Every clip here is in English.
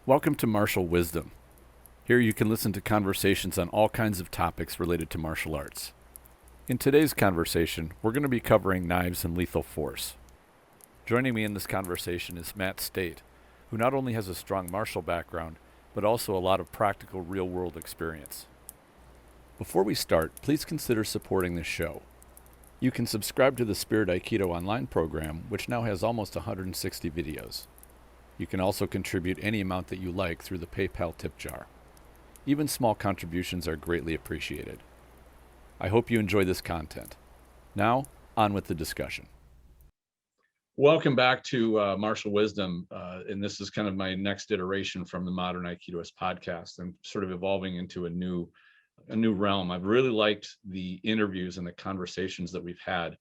Welcome to Martial Wisdom. Here you can listen to conversations on all kinds of topics related to martial arts. In today's conversation, we're going to be covering knives and lethal force. Joining me in this conversation is Matt Stait, who not only has a strong martial background, but also a lot of practical real-world experience. Before we start, please consider supporting this show. You can subscribe to the Spirit Aikido online program, which now has almost 160 videos. You can also contribute any amount that you like through the PayPal tip jar. Even small contributions are greatly appreciated. I hope you enjoy this content. Now, on with the discussion. Welcome back to Martial Wisdom, and this is kind of my next iteration from the Modern Aikidoist podcast. I'm sort of evolving into a new realm. I've really liked the interviews and the conversations that we've had.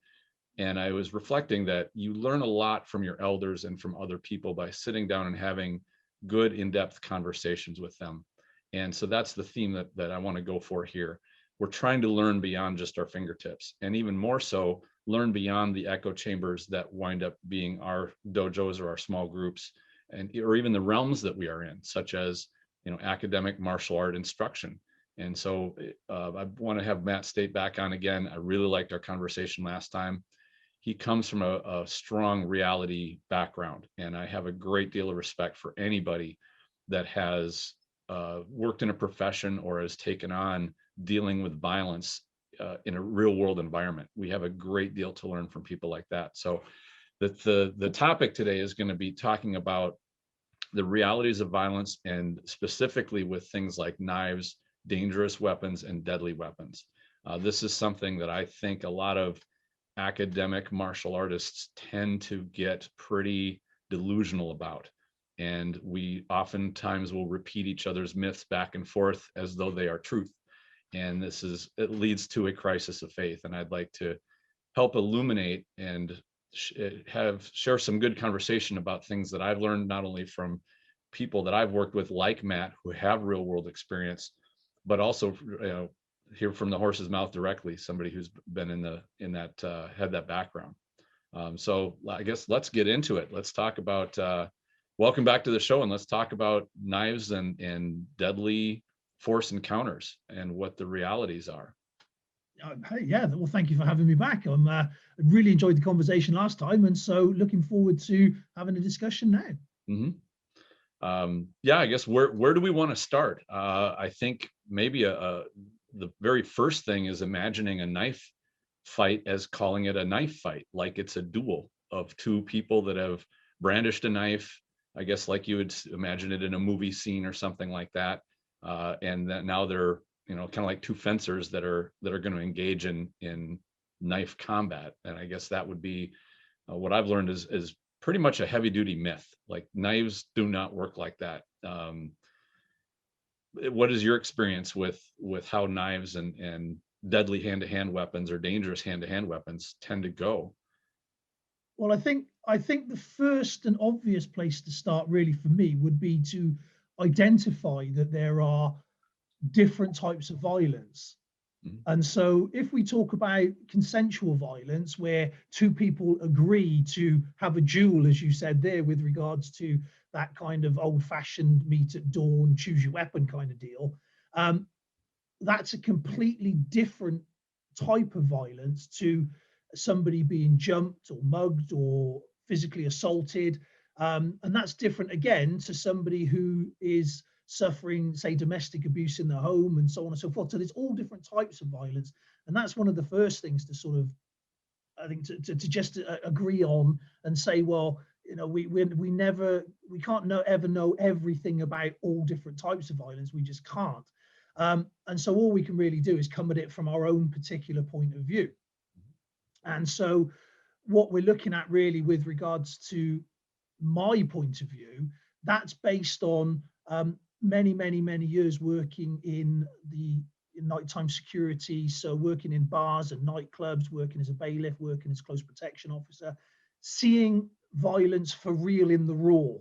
And I was reflecting that you learn a lot from your elders and from other people by sitting down and having good in-depth conversations with them. And so that's the theme that I want to go for here. We're trying to learn beyond just our fingertips, and even more so, learn beyond the echo chambers that wind up being our dojos or our small groups, or even the realms that we are in, such as, academic martial art instruction. And so I want to have Matt Stait back on again. I really liked our conversation last time. He comes from a strong reality background, and I have a great deal of respect for anybody that has worked in a profession or has taken on dealing with violence in a real world environment. We have a great deal to learn from people like that. So the topic today is going to be talking about the realities of violence, and specifically with things like knives, dangerous weapons, and deadly weapons. This is something that I think a lot of academic martial artists tend to get pretty delusional about. And we oftentimes will repeat each other's myths back and forth as though they are truth. And it leads to a crisis of faith. And I'd like to help illuminate and share some good conversation about things that I've learned, not only from people that I've worked with like Matt, who have real world experience, but also hear from the horse's mouth directly, somebody who's been had that background. So I guess let's get into it. Let's talk about welcome back to the show, and let's talk about knives and deadly force encounters and what the realities are. Yeah, well, thank you for having me back. I really enjoyed the conversation last time, and so looking forward to having a discussion now. Mm-hmm. Yeah, I guess where do we want to start? I think maybe the very first thing is imagining a knife fight as calling it a knife fight, like it's a duel of two people that have brandished a knife, I guess like you would imagine it in a movie scene or something like that. And that now they're, kind of like two fencers that are going to engage in knife combat. And I guess that would be what I've learned is pretty much a heavy duty myth. Like, knives do not work like that. What is your experience with how knives and deadly hand-to-hand weapons or dangerous hand-to-hand weapons tend to go? Well, I think the first and obvious place to start really for me would be to identify that there are different types of violence. Mm-hmm. And so if we talk about consensual violence, where two people agree to have a duel, as you said there, with regards to that kind of old-fashioned meet at dawn, choose your weapon kind of deal, that's a completely different type of violence to somebody being jumped or mugged or physically assaulted. And that's different again to somebody who is suffering, say, domestic abuse in the home and so on and so forth. So there's all different types of violence. And that's one of the first things to sort of, I think, to just agree on and say, well, we can't ever know everything about all different types of violence. We just can't. And so all we can really do is come at it from our own particular point of view. And so what we're looking at really with regards to my point of view, that's based on many years working in nighttime security. So working in bars and nightclubs, working as a bailiff, working as close protection officer, seeing violence for real in the raw,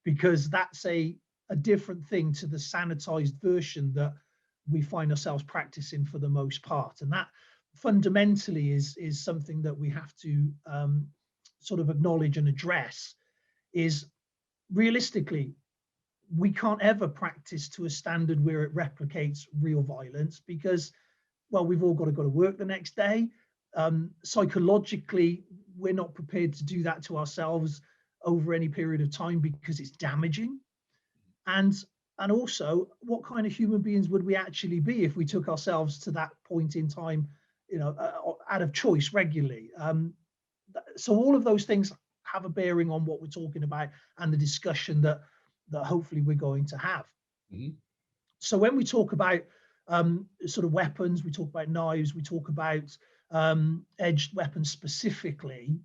because that's a different thing to the sanitized version that we find ourselves practicing for the most part. And that fundamentally is something that we have to sort of acknowledge and address. Is realistically, we can't ever practice to a standard where it replicates real violence because, well, we've all got to go to work the next day. Psychologically, we're not prepared to do that to ourselves over any period of time because it's damaging. And and also, what kind of human beings would we actually be if we took ourselves to that point in time, out of choice regularly? So all of those things have a bearing on what we're talking about and the discussion that hopefully we're going to have. Mhm. So when we talk about sort of weapons, we talk about knives, we talk about edged weapons specifically,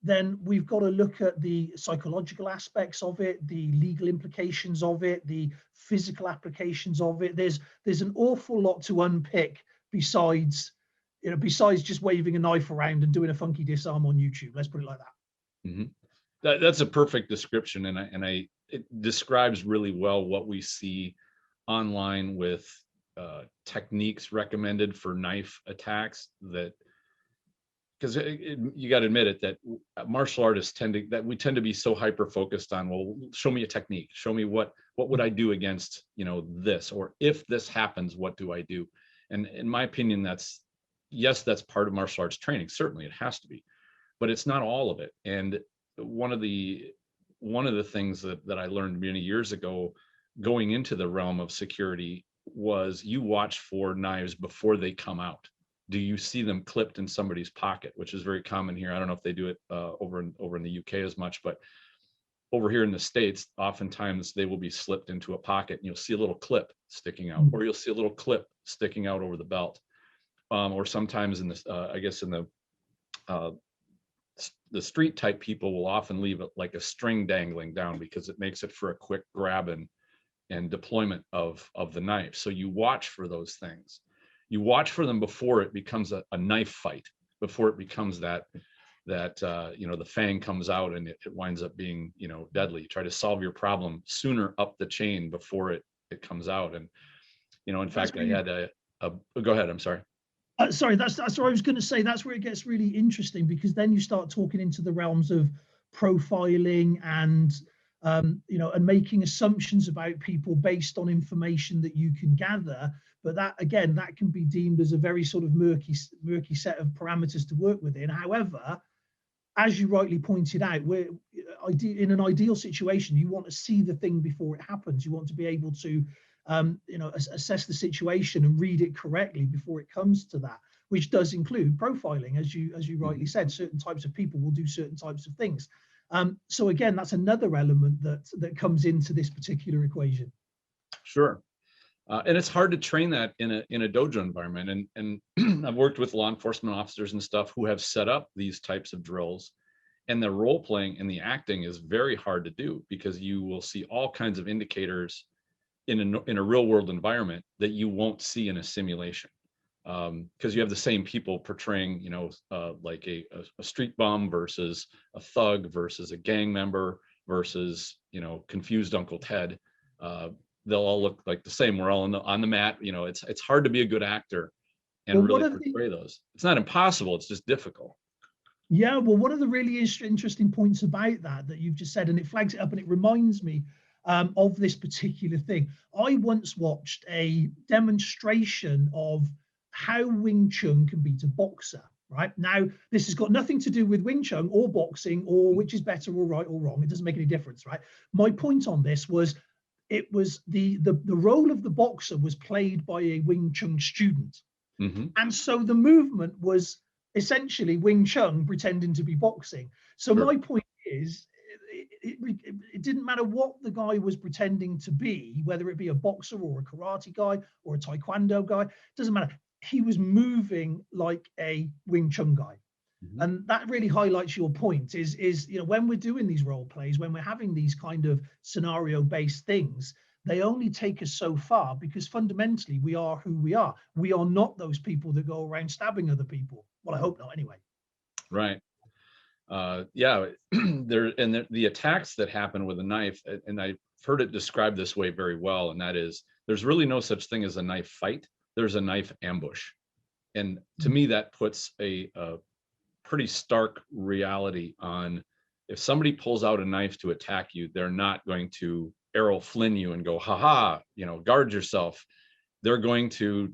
then we've got to look at the psychological aspects of it, the legal implications of it, the physical applications of it. There's an awful lot to unpick besides besides just waving a knife around and doing a funky disarm on YouTube. Let's put it like that. Mhm. That's a perfect description, and it describes really well what we see online with techniques recommended for knife attacks. That because you got to admit it that martial artists we tend to be so hyper focused on, well, show me a technique, show me what would I do against this, or if this happens, what do I do? And in my opinion, that's part of martial arts training. Certainly, it has to be, but it's not all of it. And one of the things that I learned many years ago, going into the realm of security, was you watch for knives before they come out. Do you see them clipped in somebody's pocket, which is very common here? I don't know if they do it over in the UK as much, but over here in the States, oftentimes they will be slipped into a pocket and you'll see a little clip sticking out, or you'll see a little clip sticking out over the belt. Or sometimes in this, I guess in the street type people will often leave it like a string dangling down because it makes it for a quick grab and deployment of the knife. So you watch for those things. You watch for them before it becomes a knife fight, before it becomes that the fang comes out and it winds up being deadly. You try to solve your problem sooner up the chain before it comes out. And in fact, I had a go ahead. I'm sorry. Sorry, that's what I was going to say. That's where it gets really interesting because then you start talking into the realms of profiling and and making assumptions about people based on information that you can gather. But that again, that can be deemed as a very sort of murky set of parameters to work within. However, as you rightly pointed out, we're in an ideal situation. You want to see the thing before it happens. You want to be able to assess the situation and read it correctly before it comes to that, which does include profiling, as you rightly said. Certain types of people will do certain types of things. So again, that's another element that comes into this particular equation. Sure. And it's hard to train that in a dojo environment. And I've worked with law enforcement officers and stuff who have set up these types of drills, and the role playing and the acting is very hard to do because you will see all kinds of indicators in a real world environment that you won't see in a simulation. Because you have the same people portraying, like a street bum versus a thug versus a gang member versus, confused Uncle Ted. They'll all look like the same. We're all on the mat. It's hard to be a good actor and really portray those. It's not impossible. It's just difficult. Yeah, well, one of the really interesting points about that you've just said, and it flags it up and it reminds me of this particular thing. I once watched a demonstration of how Wing Chun can beat a boxer. Right now, this has got nothing to do with Wing Chun or boxing or which is better or right or wrong. It doesn't make any difference, right? My point on this was it was the role of the boxer was played by a Wing Chun student, and so the movement was essentially Wing Chun pretending to be boxing. So my point is, it didn't matter what the guy was pretending to be, whether it be a boxer or a karate guy or a taekwondo guy, doesn't matter. He was moving like a Wing Chun guy. And that really highlights your point is when we're doing these role plays, when we're having these kind of scenario based things, they only take us so far because fundamentally we are who we are. We are not those people that go around stabbing other people. Well, I hope not anyway. Right. Yeah, the attacks that happen with a knife, and I've heard it described this way very well, and that is there's really no such thing as a knife fight. There's a knife ambush. And to me, that puts a pretty stark reality on if somebody pulls out a knife to attack you, they're not going to Errol Flynn you and go, haha, guard yourself. They're going to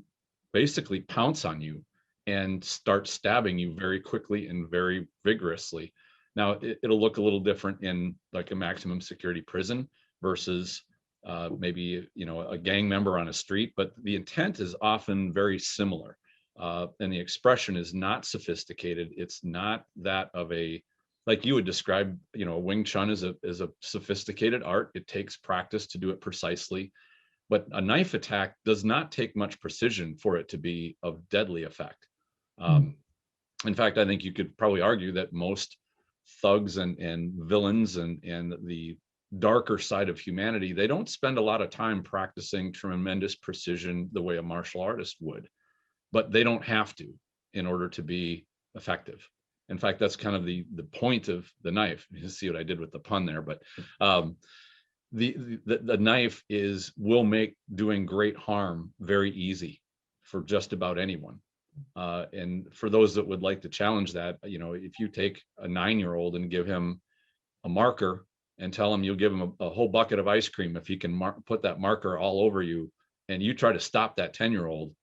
basically pounce on you and start stabbing you very quickly and very vigorously. Now, it'll look a little different in like a maximum security prison versus maybe, a gang member on a street, but the intent is often very similar. And the expression is not sophisticated. It's not that of like you would describe, Wing Chun is a sophisticated art. It takes practice to do it precisely. But a knife attack does not take much precision for it to be of deadly effect. In fact, I think you could probably argue that most thugs and villains and the darker side of humanity, they don't spend a lot of time practicing tremendous precision the way a martial artist would, but they don't have to in order to be effective. In fact, that's kind of the point of the knife. You see what I did with the pun there, but the knife will make doing great harm very easy for just about anyone. And for those that would like to challenge that, if you take a 9-year-old and give him a marker and tell him you'll give him a whole bucket of ice cream if he can put that marker all over you, and you try to stop that 10-year-old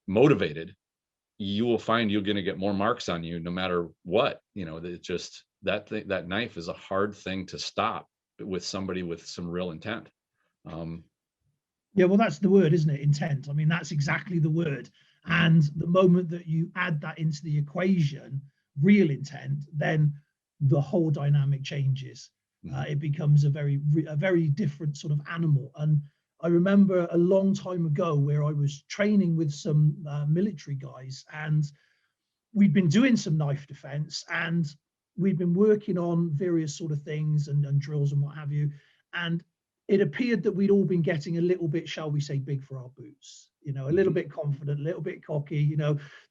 motivated, you will find you're going to get more marks on you no matter what. It's just that knife is a hard thing to stop with somebody with some real intent. Yeah, well, that's the word, isn't it? Intent. I mean, that's exactly the word. And the moment that you add that into the equation, real intent, then the whole dynamic changes. It becomes a very different sort of animal. And I remember a long time ago where I was training with some military guys, and we'd been doing some knife defense, and we'd been working on various sort of things and drills and what have you. And it appeared that we'd all been getting a little bit, shall we say, big for our boots, a little bit confident, a little bit cocky,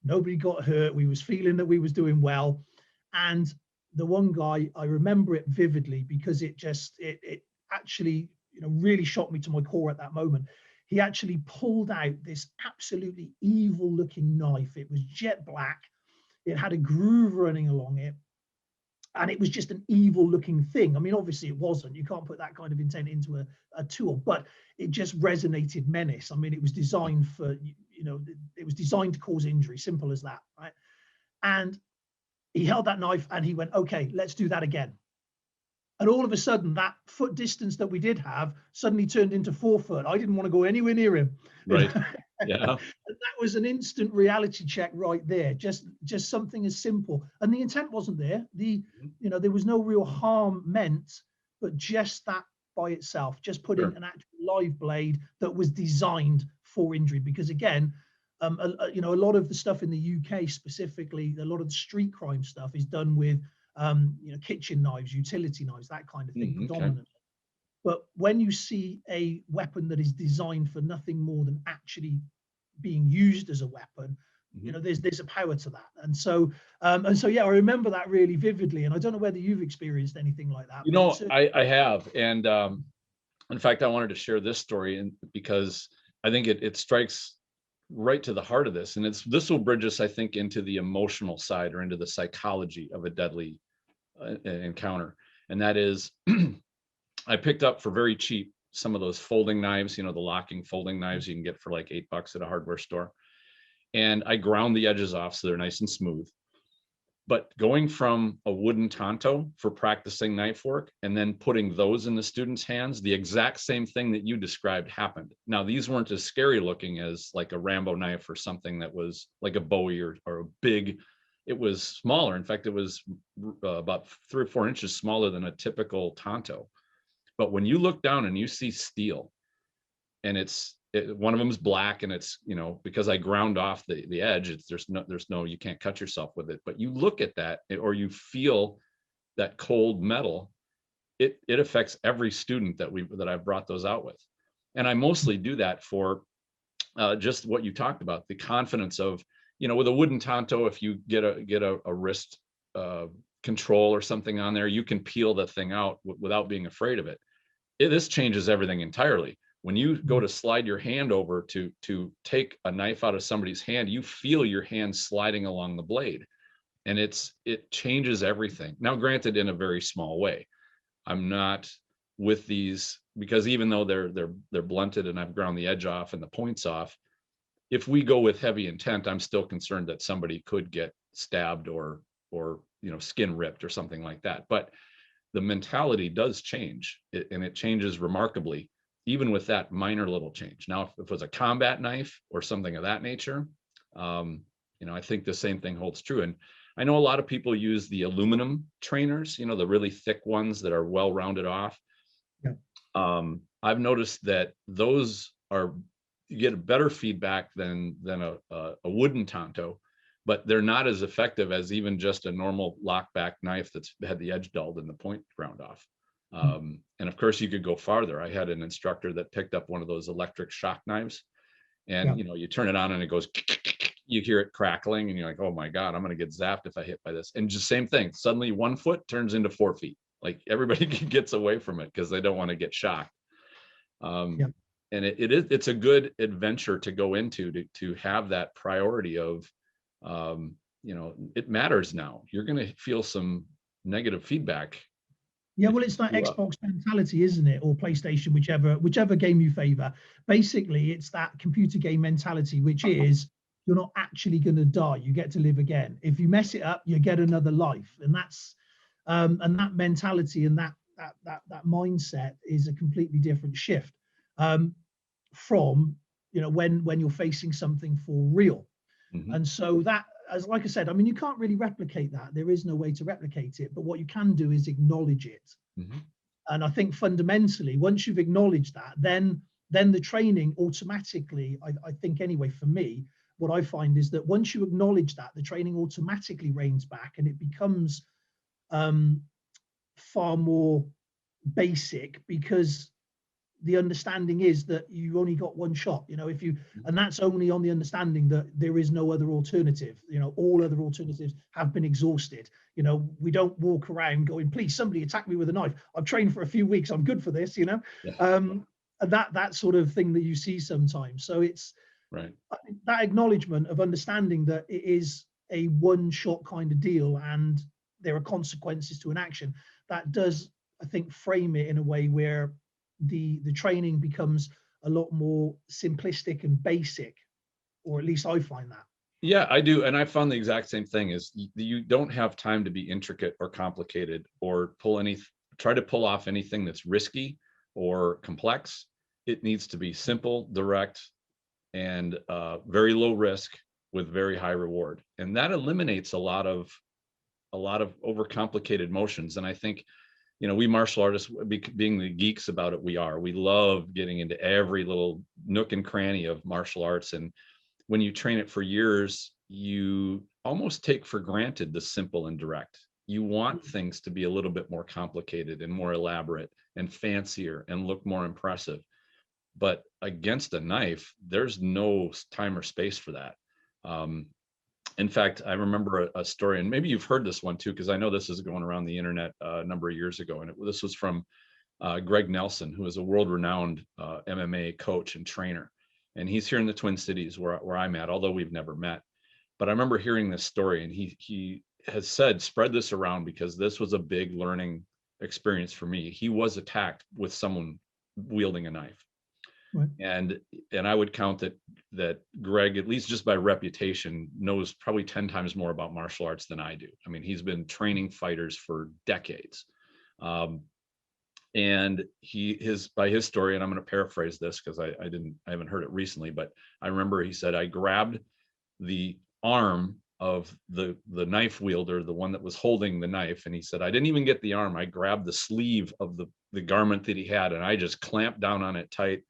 nobody got hurt. We was feeling that we was doing well. And the one guy, I remember it vividly because it actually, really shocked me to my core at that moment. He actually pulled out this absolutely evil looking knife. It was jet black. It had a groove running along it. And it was just an evil looking thing. I mean, obviously it wasn't. You can't put that kind of intent into a tool, but it just resonated menace. I mean, it was designed for, it was designed to cause injury, simple as that, right? And he held that knife and he went, okay, let's do that again. And all of a sudden, that foot distance that we did have suddenly turned into 4 foot. I didn't want to go anywhere near him. Right. Yeah. That was an instant reality check right there. Just something as simple. And the intent wasn't there. There was no real harm meant, but just that by itself, just putting an actual live blade that was designed for injury. Because again, a lot of the stuff in the UK specifically, a lot of the street crime stuff is done with kitchen knives, utility knives, that kind of thing, predominantly. But when you see a weapon that is designed for nothing more than actually being used as a weapon, there's a power to that. And so yeah, I remember that really vividly. And I don't know whether you've experienced anything like that. I have. And in fact, I wanted to share this story because I think it strikes right to the heart of this. And this will bridge us, I think, into the emotional side or into the psychology of a deadly encounter. And that is, I picked up for very cheap some of those folding knives, the locking folding knives you can get for like $8 at a hardware store. And I ground the edges off so they're nice and smooth. But going from a wooden tanto for practicing knife work and then putting those in the students' hands, the exact same thing that you described happened. Now, these weren't as scary looking as like a Rambo knife or something that was like a Bowie or a big. It was smaller. In fact, it was about 3 or 4 inches smaller than a typical tanto. But when you look down and you see steel, and one of them is black, and it's, because I ground off the edge, there's no, you can't cut yourself with it. But you look at that, or you feel that cold metal, it affects every student that I've brought those out with. And I mostly do that for just what you talked about, the confidence of, with a wooden tanto, if you get a wrist control or something on there, you can peel the thing out without being afraid of it. This changes everything entirely. When you go to slide your hand over to take a knife out of somebody's hand, you feel your hand sliding along the blade, and it changes everything. Now, granted, in a very small way. I'm not, with these, because even though they're blunted and I've ground the edge off and the points off, if we go with heavy intent, I'm still concerned that somebody could get stabbed or skin ripped or something like that. But the mentality does change, and it changes remarkably, even with that minor little change. Now, if it was a combat knife or something of that nature, I think the same thing holds true. And I know a lot of people use the aluminum trainers, the really thick ones that are well rounded off. Yeah. I've noticed that those you get a better feedback than a wooden tanto, but they're not as effective as even just a normal lockback knife that's had the edge dulled and the point ground off. And of course, you could go farther. I had an instructor that picked up one of those electric shock knives, and you turn it on and it goes, you hear it crackling, and you're like, oh my God, I'm going to get zapped if I hit by this. And just same thing, suddenly 1 foot turns into 4 feet. Like everybody gets away from it because they don't want to get shocked. And it's a good adventure to go into, to have that priority of, it matters now. You're going to feel some negative feedback. Yeah, well, it's that Xbox mentality, isn't it? Or PlayStation, whichever game you favor. Basically, it's that computer game mentality, which is you're not actually going to die. You get to live again. If you mess it up, you get another life. And that's and that mentality and that mindset is a completely different shift from when you're facing something for real. Mm-hmm. And so that, as like I said, I mean, you can't really replicate that. There is no way to replicate it, but what you can do is acknowledge it. Mm-hmm. And I think fundamentally, once you've acknowledged that, then the training automatically, I think anyway, for me, what I find is that once you acknowledge that, the training automatically reins back and it becomes far more basic, because the understanding is that you only got one shot, and that's only on the understanding that there is no other alternative. All other alternatives have been exhausted. We don't walk around going, please, somebody attack me with a knife. I've trained for a few weeks. I'm good for this, Yeah. That sort of thing that you see sometimes. So it's right. That acknowledgement of understanding that it is a one-shot kind of deal and there are consequences to an action. That does, I think, frame it in a way where the training becomes a lot more simplistic and basic, or at least I find that. Yeah, I do. And I found the exact same thing, is you don't have time to be intricate or complicated or try to pull off anything that's risky or complex. It needs to be simple, direct, and very low risk with very high reward. And that eliminates a lot of overcomplicated motions. And I think, we martial artists, being the geeks about it, we love getting into every little nook and cranny of martial arts. And when you train it for years, you almost take for granted the simple and direct. You want things to be a little bit more complicated and more elaborate and fancier and look more impressive. But against a knife, there's no time or space for that. In fact, I remember a story, and maybe you've heard this one too, because I know this is going around the internet a number of years ago. And this was from Greg Nelson, who is a world-renowned MMA coach and trainer. And he's here in the Twin Cities where I'm at, although we've never met. But I remember hearing this story, and he has said, spread this around because this was a big learning experience for me. He was attacked with someone wielding a knife. Right. And I would count that Greg, at least just by reputation, knows probably 10 times more about martial arts than I do. I mean, he's been training fighters for decades. And by his story, and I'm going to paraphrase this because I haven't heard it recently, but I remember he said, I grabbed the arm of the knife wielder, the one that was holding the knife. And he said, I didn't even get the arm. I grabbed the sleeve of the garment that he had, and I just clamped down on it tight.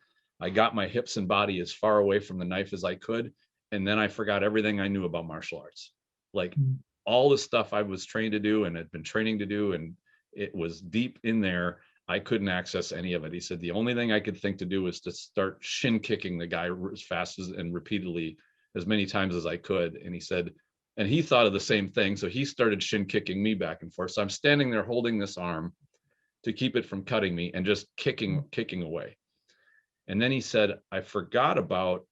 I got my hips and body as far away from the knife as I could. And then I forgot everything I knew about martial arts. Like all the stuff I was trained to do and had been training to do, and it was deep in there. I couldn't access any of it. He said, the only thing I could think to do was to start shin kicking the guy as fast as and repeatedly as many times as I could. And he said, and he thought of the same thing. So he started shin kicking me back and forth. So I'm standing there holding this arm to keep it from cutting me and just kicking away. And then he said, I forgot about,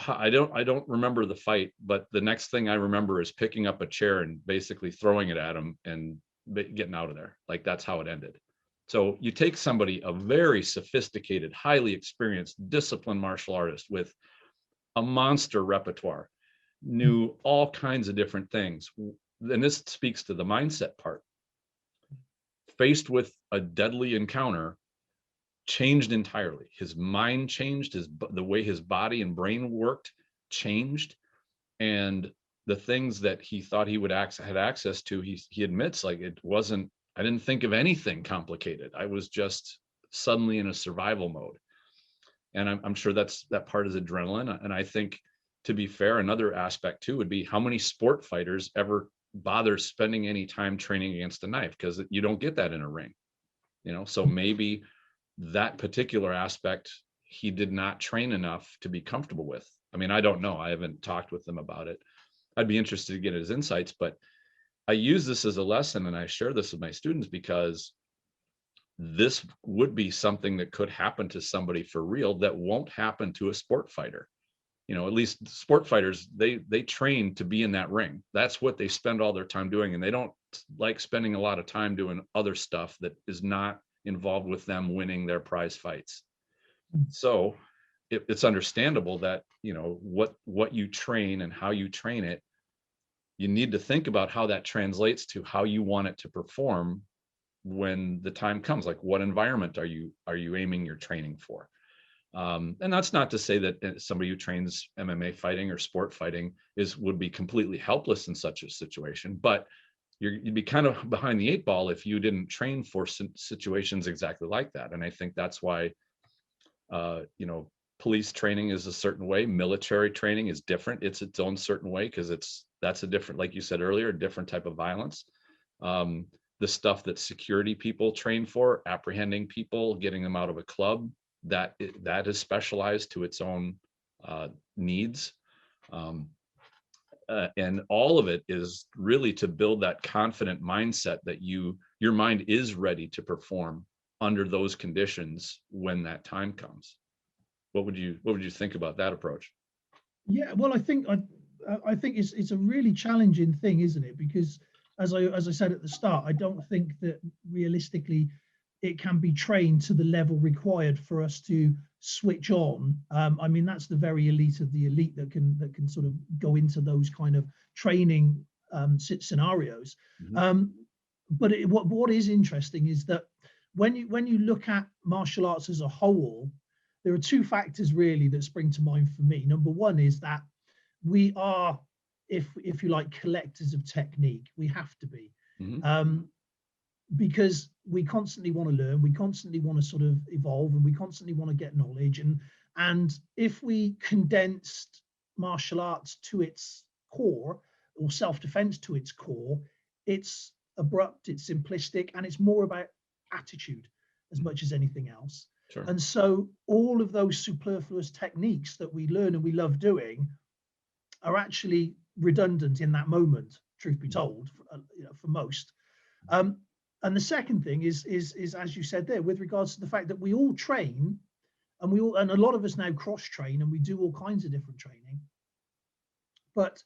I don't remember the fight, but the next thing I remember is picking up a chair and basically throwing it at him and getting out of there. Like that's how it ended. So you take somebody, a very sophisticated, highly experienced, disciplined martial artist with a monster repertoire, knew all kinds of different things. And this speaks to the mindset part. Faced with a deadly encounter, changed entirely. His mind changed, the way his body and brain worked changed, and the things that he thought he would had access to, he admits, like, it wasn't. I didn't think of anything complicated. I was just suddenly in a survival mode, and I'm sure that part is adrenaline. And I think, to be fair, another aspect too would be how many sport fighters ever bother spending any time training against a knife, because you don't get that in a ring, so maybe that particular aspect he did not train enough to be comfortable with. I mean, I don't know, I haven't talked with him about it. I'd be interested to get his insights, but I use this as a lesson, and I share this with my students because this would be something that could happen to somebody for real that won't happen to a sport fighter. At least sport fighters, they train to be in that ring. That's what they spend all their time doing, and they don't like spending a lot of time doing other stuff that is not involved with them winning their prize fights. So it's understandable that what you train and how you train it, you need to think about how that translates to how you want it to perform when the time comes. Like, what environment are you aiming your training for? And that's not to say that somebody who trains MMA fighting or sport fighting would be completely helpless in such a situation, but you'd be kind of behind the eight ball if you didn't train for situations exactly like that. And I think that's why, police training is a certain way. Military training is different. It's its own certain way, because that's a different, like you said earlier, a different type of violence. The stuff that security people train for, apprehending people, getting them out of a club, that is specialized to its own needs. And all of it is really to build that confident mindset that your mind is ready to perform under those conditions when that time comes. What would you think about that approach? Yeah, well, I think it's a really challenging thing, isn't it? Because as I said at the start, I don't think that realistically it can be trained to the level required for us to switch on. I mean, that's the very elite of the elite that can sort of go into those kind of training scenarios. Mm-hmm. But what is interesting is that when you look at martial arts as a whole, there are two factors really that spring to mind for me. Number one is that we are, if you like, collectors of technique. We have to be. Mm-hmm. Because we constantly want to learn, we constantly want to sort of evolve, and we constantly want to get knowledge. And if we condensed martial arts to its core, or self-defense to its core, it's abrupt, it's simplistic, and it's more about attitude as much as anything else. Sure. And so all of those superfluous techniques that we learn and we love doing are actually redundant in that moment, truth be told, for most. And the second thing is as you said there, with regards to the fact that we all train, and a lot of us now cross train, and we do all kinds of different training. But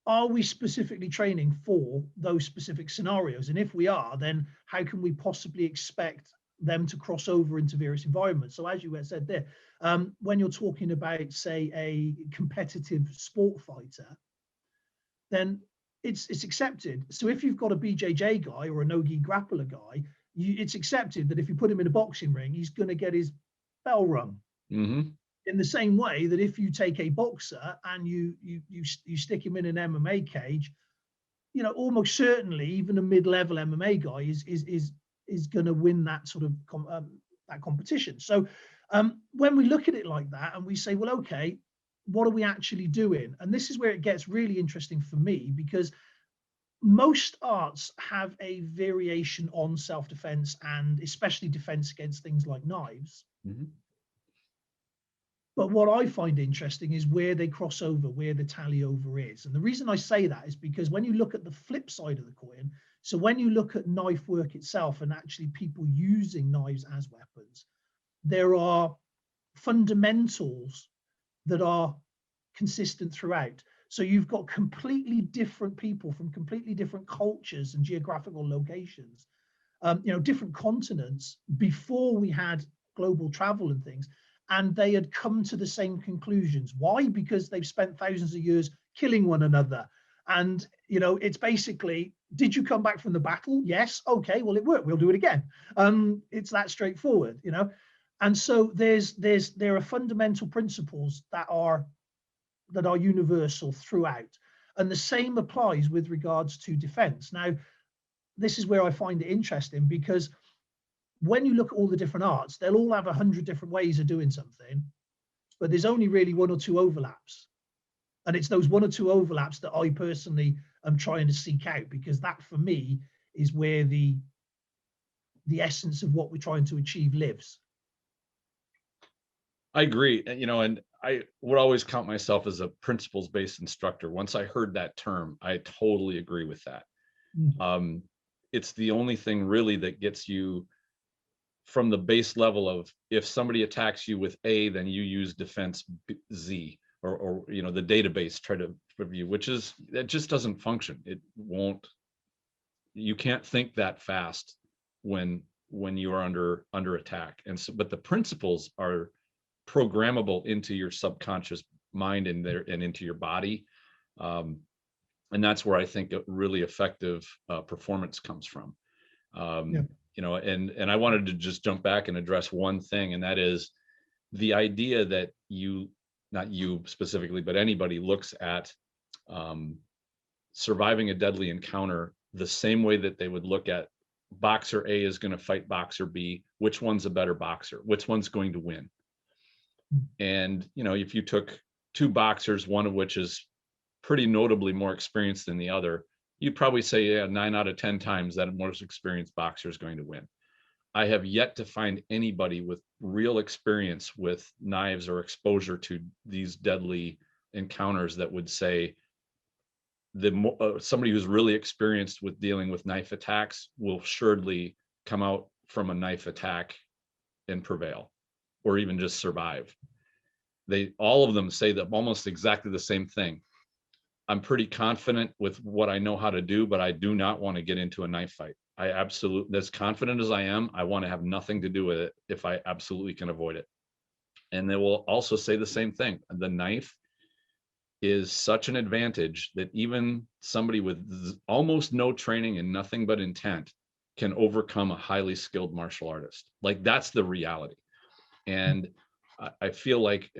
are we specifically training for those specific scenarios? And if we are, then how can we possibly expect them to cross over into various environments? So as you had said there, when you're talking about, say, a competitive sport fighter, then it's accepted. So if you've got a BJJ guy or a no-gi grappler guy, it's accepted that if you put him in a boxing ring, he's going to get his bell rung. Mm-hmm. In the same way that if you take a boxer and you stick him in an MMA cage, almost certainly even a mid-level MMA guy is going to win that sort of that competition. So when we look at it like that and we say, well, okay, what are we actually doing? And this is where it gets really interesting for me, because most arts have a variation on self-defense, and especially defense against things like knives. Mm-hmm. But what I find interesting is where they cross over, where the tally over is. And the reason I say that is because when you look at the flip side of the coin, so when you look at knife work itself and actually people using knives as weapons, there are fundamentals that are consistent throughout. So you've got completely different people from completely different cultures and geographical locations different continents before we had global travel and things, and they had come to the same conclusions. Why? Because they've spent thousands of years killing one another. And it's basically, did you come back from the battle? Yes. Okay, well, it worked, we'll do it again. It's that straightforward. And so there are fundamental principles that are universal throughout, and the same applies with regards to defense. Now, this is where I find it interesting, because when you look at all the different arts, they'll all have 100 different ways of doing something, but there's only really one or two overlaps. And it's those one or two overlaps that I personally am trying to seek out, because that for me is where the essence of what we're trying to achieve lives. I agree. And I would always count myself as a principles-based instructor. Once I heard that term, I totally agree with that. Mm-hmm. It's the only thing really that gets you from the base level of, if somebody attacks you with A, then you use defense Z, or the database try to review, that just doesn't function. It won't. You can't think that fast when you are under attack. And so, but the principles are programmable into your subconscious mind and into your body, and that's where I think a really effective performance comes from. And I wanted to just jump back and address one thing, and that is the idea that not you specifically, but anybody looks at surviving a deadly encounter the same way that they would look at boxer A is going to fight boxer B. Which one's a better boxer? Which one's going to win? And, if you took two boxers, one of which is pretty notably more experienced than the other, you'd probably say, yeah, 9 out of 10 times that most experienced boxer is going to win. I have yet to find anybody with real experience with knives or exposure to these deadly encounters that would say somebody who's really experienced with dealing with knife attacks will assuredly come out from a knife attack and prevail, or even just survive. All of them say that almost exactly the same thing. I'm pretty confident with what I know how to do, but I do not want to get into a knife fight. I absolutely, as confident as I am, I want to have nothing to do with it if I absolutely can avoid it. And they will also say the same thing. The knife is such an advantage that even somebody with almost no training and nothing but intent can overcome a highly skilled martial artist. Like, that's the reality. And I feel like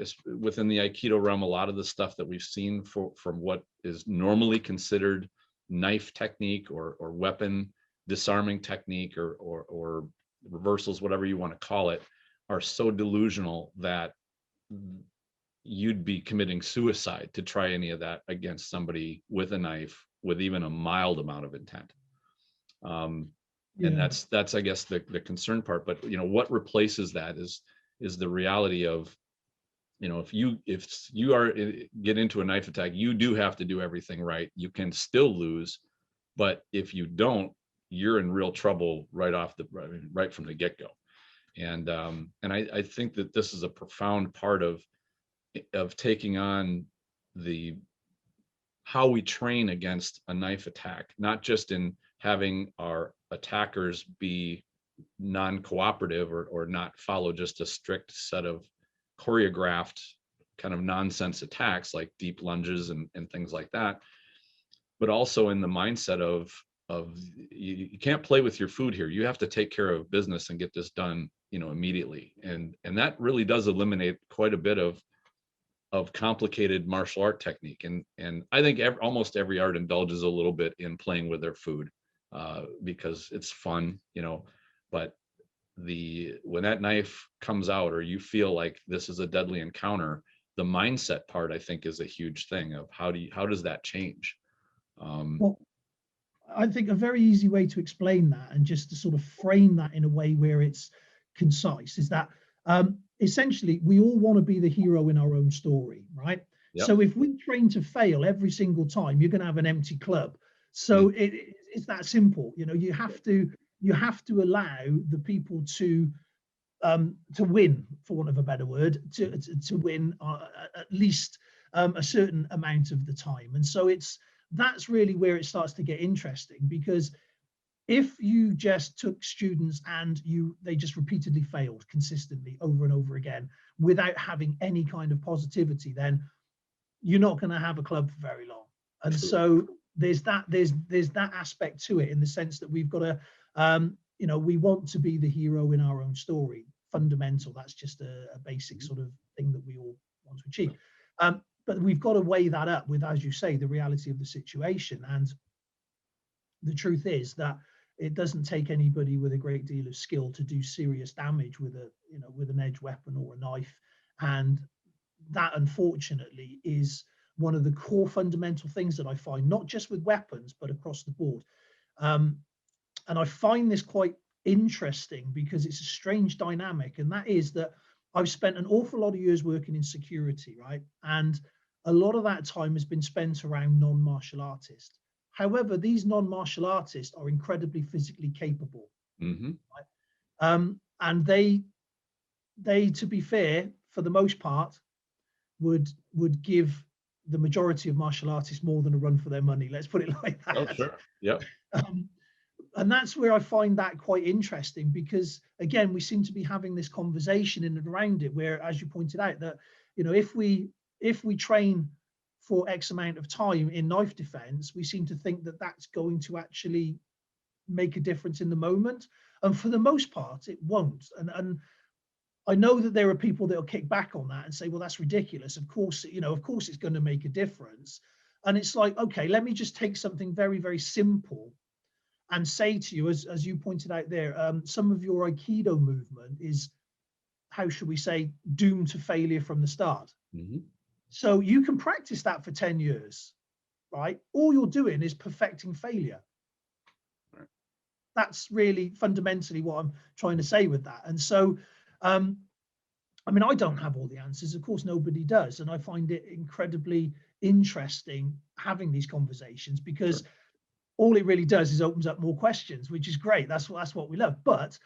within the Aikido realm, a lot of the stuff that we've seen from what is normally considered knife technique or weapon disarming technique or reversals, whatever you want to call it, are so delusional that you'd be committing suicide to try any of that against somebody with a knife with even a mild amount of intent. And that's I guess the concern part. But what replaces that is the reality of, if you are get into a knife attack, you do have to do everything right. You can still lose, but if you don't, you're in real trouble right from the get-go. And I think that this is a profound part of taking on how we train against a knife attack, not just in having our attackers be non-cooperative or not follow just a strict set of choreographed kind of nonsense attacks like deep lunges and things like that, but also in the mindset of you can't play with your food here. You have to take care of business and get this done, immediately. And that really does eliminate quite a bit of complicated martial art technique. And I think almost every art indulges a little bit in playing with their food because it's fun, but when that knife comes out or you feel like this is a deadly encounter, the mindset part, I think, is a huge thing of how does that change? Well, I think a very easy way to explain that, and just to sort of frame that in a way where it's concise, is that essentially we all want to be the hero in our own story, right? Yep. So if we train to fail every single time, you're going to have an empty club. So it's that simple. You have to allow the people to win, for want of a better word, to win at least a certain amount of the time. And so that's really where it starts to get interesting, because if you just took students and they just repeatedly failed consistently over and over again without having any kind of positivity, then you're not going to have a club for very long. And True. so there's that aspect to it, in the sense that we've got to, we want to be the hero in our own story. Fundamental. That's just a basic sort of thing that we all want to achieve. But we've got to weigh that up with, as you say, the reality of the situation. And the truth is that it doesn't take anybody with a great deal of skill to do serious damage with an edged weapon or a knife. And that, unfortunately, is one of the core fundamental things that I find, not just with weapons, but across the board. And I find this quite interesting because it's a strange dynamic. And that is that I've spent an awful lot of years working in security, right? And a lot of that time has been spent around non-martial artists. However, these non-martial artists are incredibly physically capable. Mm-hmm. Right? And they, to be fair, for the most part, would give the majority of martial artists more than a run for their money. Let's put it like that. Oh, sure. Yep. And that's where I find that quite interesting, because again, we seem to be having this conversation in and around it, where, as you pointed out, that if we train for X amount of time in knife defense, we seem to think that that's going to actually make a difference in the moment. And for the most part, it won't. And I know that there are people that will kick back on that and say, well, that's ridiculous. Of course, it's going to make a difference. And it's like, okay, let me just take something very, very simple and say to you, as you pointed out there, some of your Aikido movement is, how should we say, doomed to failure from the start. Mm-hmm. So you can practice that for 10 years, right? All you're doing is perfecting failure. Right. That's really fundamentally what I'm trying to say with that. And so, I mean, I don't have all the answers. Of course, nobody does. And I find it incredibly interesting having these conversations, because Sure. all it really does is opens up more questions, which is great. That's what we love. But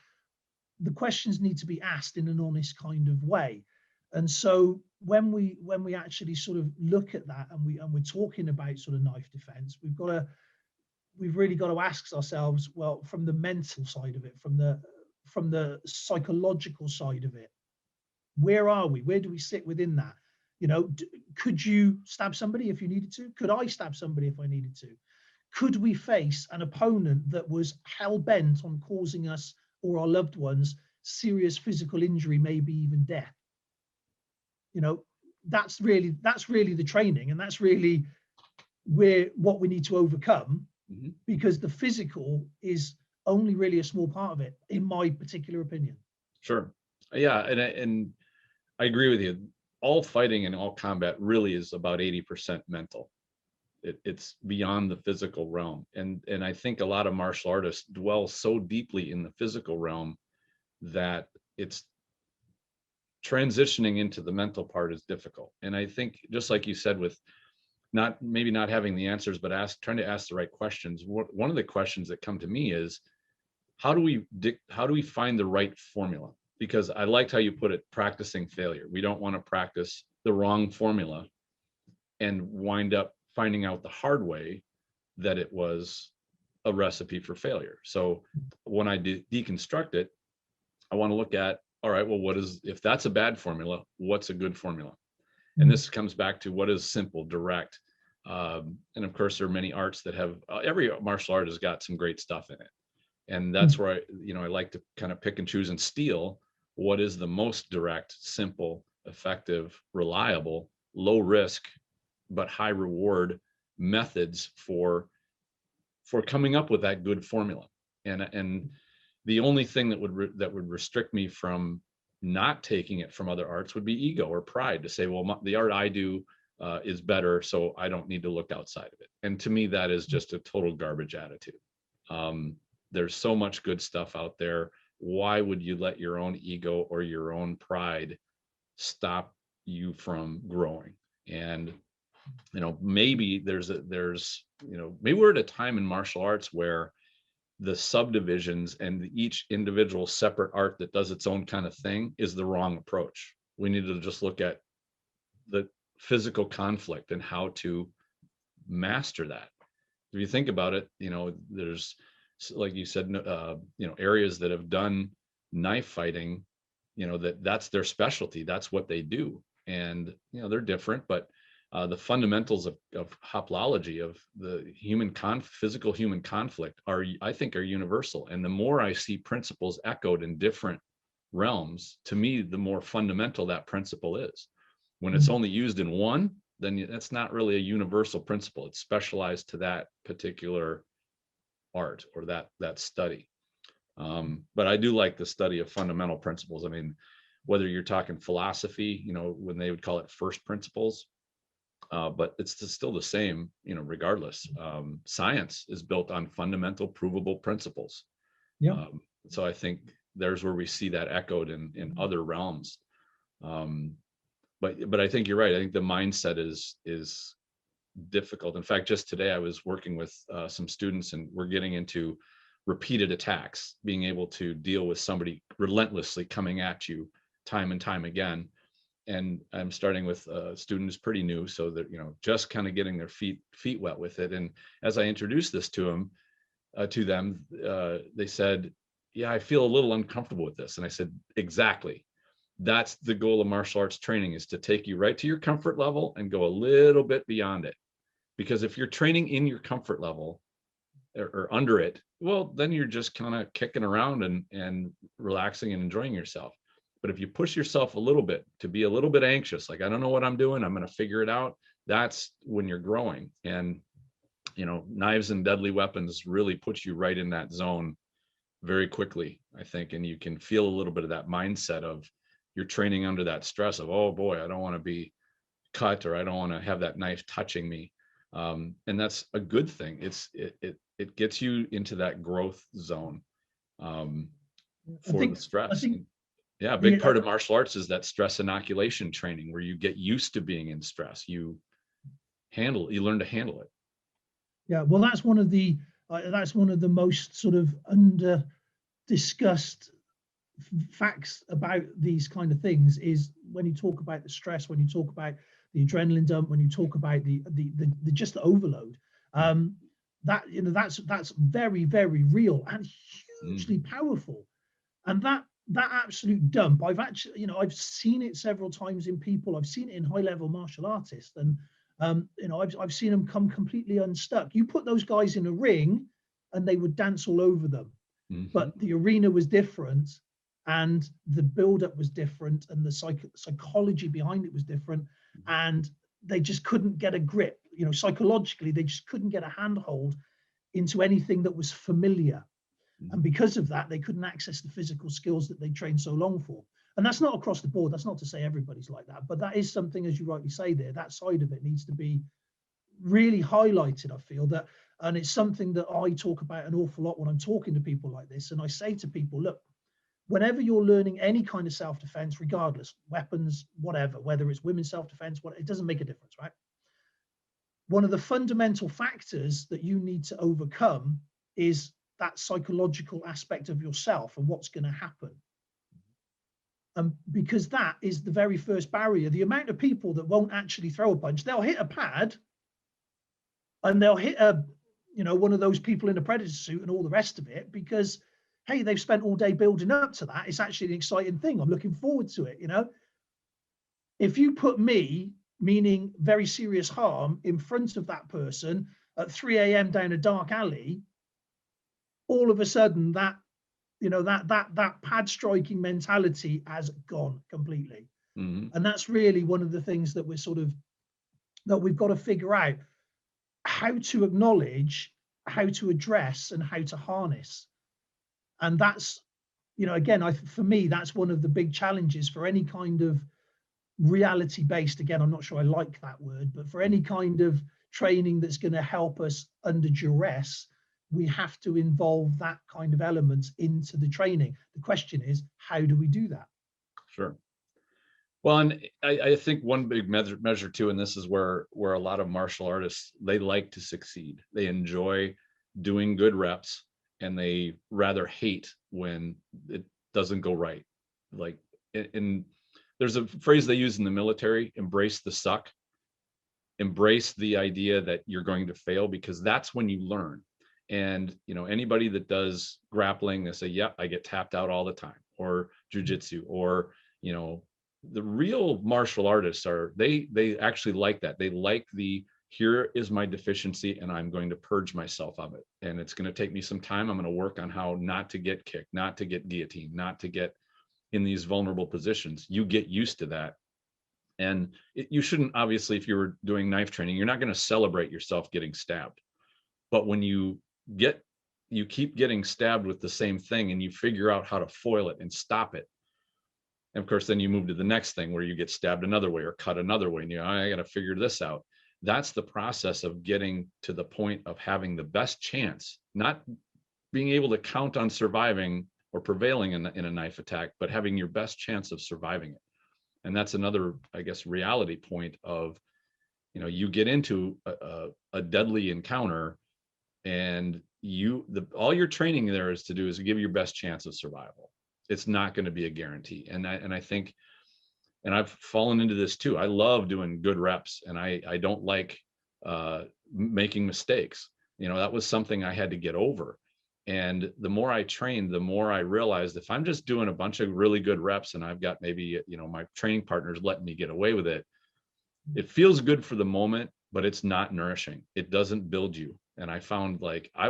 the questions need to be asked in an honest kind of way. And so when we actually sort of look at that, and we're talking about sort of knife defense, we've really got to ask ourselves, well, from the mental side of it, from the psychological side of it, where are we? Where do we sit within that? Could you stab somebody if you needed to? Could I stab somebody if I needed to? Could we face an opponent that was hell-bent on causing us or our loved ones serious physical injury, maybe even death? That's really the training, and that's really what we need to overcome, Mm-hmm. because the physical is only really a small part of it, in my particular opinion. Sure. Yeah, and I agree with you. All fighting and all combat really is about 80% mental. It's beyond the physical realm. And I think a lot of martial artists dwell so deeply in the physical realm that it's transitioning into the mental part is difficult. And I think, just like you said, with maybe not having the answers, but trying to ask the right questions. One of the questions that come to me is, how do we find the right formula? Because I liked how you put it, practicing failure. We don't want to practice the wrong formula and wind up finding out the hard way that it was a recipe for failure. So when I deconstruct it, I want to look at, all right, well, if that's a bad formula, what's a good formula? And this comes back to what is simple, direct. And of course, there are many arts that have, every martial art has got some great stuff in it. And that's where I like to kind of pick and choose and steal what is the most direct, simple, effective, reliable, low risk, but high reward methods for coming up with that good formula. And the only thing that would restrict me from not taking it from other arts would be ego or pride, to say, well, the art I do is better, so I don't need to look outside of it. And to me, that is just a total garbage attitude. There's so much good stuff out there. Why would you let your own ego or your own pride stop you from growing? And maybe maybe we're at a time in martial arts where the subdivisions and each individual separate art that does its own kind of thing is the wrong approach. We need to just look at the physical conflict and how to master that. If you think about it, there's like you said, areas that have done knife fighting, that's their specialty. That's what they do. And, they're different, but the fundamentals of hoplology, of the physical human conflict I think are universal. And the more I see principles echoed in different realms, to me, the more fundamental that principle is. When it's only used in one, then that's not really a universal principle. It's specialized to that particular art or that study. But I do like the study of fundamental principles. I mean, whether you're talking philosophy, when they would call it first principles, but it's still the same, regardless. Science is built on fundamental, provable principles. Yeah. So I think there's where we see that echoed in other realms. But I think you're right. I think the mindset is difficult. In fact, just today I was working with some students, and we're getting into repeated attacks, being able to deal with somebody relentlessly coming at you time and time again. And I'm starting with a student who's pretty new, so that just kind of getting their feet wet with it. And as I introduced this to them, they said, "Yeah, I feel a little uncomfortable with this." And I said, "Exactly. That's the goal of martial arts training, is to take you right to your comfort level and go a little bit beyond it. Because if you're training in your comfort level or under it, well, then you're just kind of kicking around and relaxing and enjoying yourself. But if you push yourself a little bit to be a little bit anxious, like, I don't know what I'm doing, I'm going to figure it out, that's when you're growing. And, knives and deadly weapons really put you right in that zone very quickly, I think. And you can feel a little bit of that mindset of you're training under that stress of, oh boy, I don't want to be cut, or I don't want to have that knife touching me. And that's a good thing. It gets you into that growth zone for the stress. Yeah, a big part of martial arts is that stress inoculation training, where you get used to being in stress. You learn to handle it. Yeah, well, that's one of the most sort of under discussed facts about these kind of things, is when you talk about the stress, when you talk about the adrenaline dump, when you talk about the just the overload, that's very, very real and hugely powerful. And that absolute dump, I've seen it several times in people. I've seen it in high level martial artists, and I've seen them come completely unstuck. You put those guys in a ring and they would dance all over them. But the arena was different, and the build-up was different, and the psychology behind it was different, and they just couldn't get a grip. Psychologically, they just couldn't get a handhold into anything that was familiar. And because of that, they couldn't access the physical skills that they trained so long for. And that's not across the board. That's not to say everybody's like that, but that is something, as you rightly say there, that side of it needs to be really highlighted, I feel that. And it's something that I talk about an awful lot when I'm talking to people like this. And I say to people, look, whenever you're learning any kind of self-defense, regardless, weapons, whatever, whether it's women's self-defense, it doesn't make a difference, right? One of the fundamental factors that you need to overcome is that psychological aspect of yourself and what's going to happen. Because that is the very first barrier. The amount of people that won't actually throw a punch, they'll hit a pad and they'll hit one of those people in a predator suit and all the rest of it, because, hey, they've spent all day building up to that. It's actually an exciting thing. I'm looking forward to it. If you put me, meaning very serious harm, in front of that person at 3 a.m. down a dark alley, all of a sudden that pad striking mentality has gone completely. And that's really one of the things that we've got to figure out, how to acknowledge, how to address, and how to harness. And that's, again, for me, that's one of the big challenges for any kind of reality based, again, I'm not sure I like that word, but for any kind of training that's going to help us under duress, we have to involve that kind of elements into the training. The question is, how do we do that? Sure. Well, and I think one big measure too, and this is where a lot of martial artists, they like to succeed. They enjoy doing good reps, and they rather hate when it doesn't go right. Like, there's a phrase they use in the military: embrace the suck. Embrace the idea that you're going to fail, because that's when you learn. And, anybody that does grappling, they say, yeah, I get tapped out all the time, or jujitsu, or, the real martial artists they actually like that. They like here is my deficiency and I'm going to purge myself of it. And it's going to take me some time. I'm going to work on how not to get kicked, not to get guillotined, not to get in these vulnerable positions. You get used to that. And you shouldn't, obviously, if you were doing knife training, you're not going to celebrate yourself getting stabbed. But when you keep getting stabbed with the same thing and you figure out how to foil it and stop it. And of course, then you move to the next thing where you get stabbed another way or cut another way. And I got to figure this out. That's the process of getting to the point of having the best chance, not being able to count on surviving or prevailing in a knife attack, but having your best chance of surviving it. And that's another, I guess, reality point of, you get into a deadly encounter, and all your training there is to do is to give your best chance of survival. It's not going to be a guarantee. And I think, and I've fallen into this too. I love doing good reps, and I don't like making mistakes. That was something I had to get over. And the more I trained, the more I realized if I'm just doing a bunch of really good reps and I've got maybe, my training partners letting me get away with it, it feels good for the moment, but it's not nourishing. It doesn't build you. And I found and I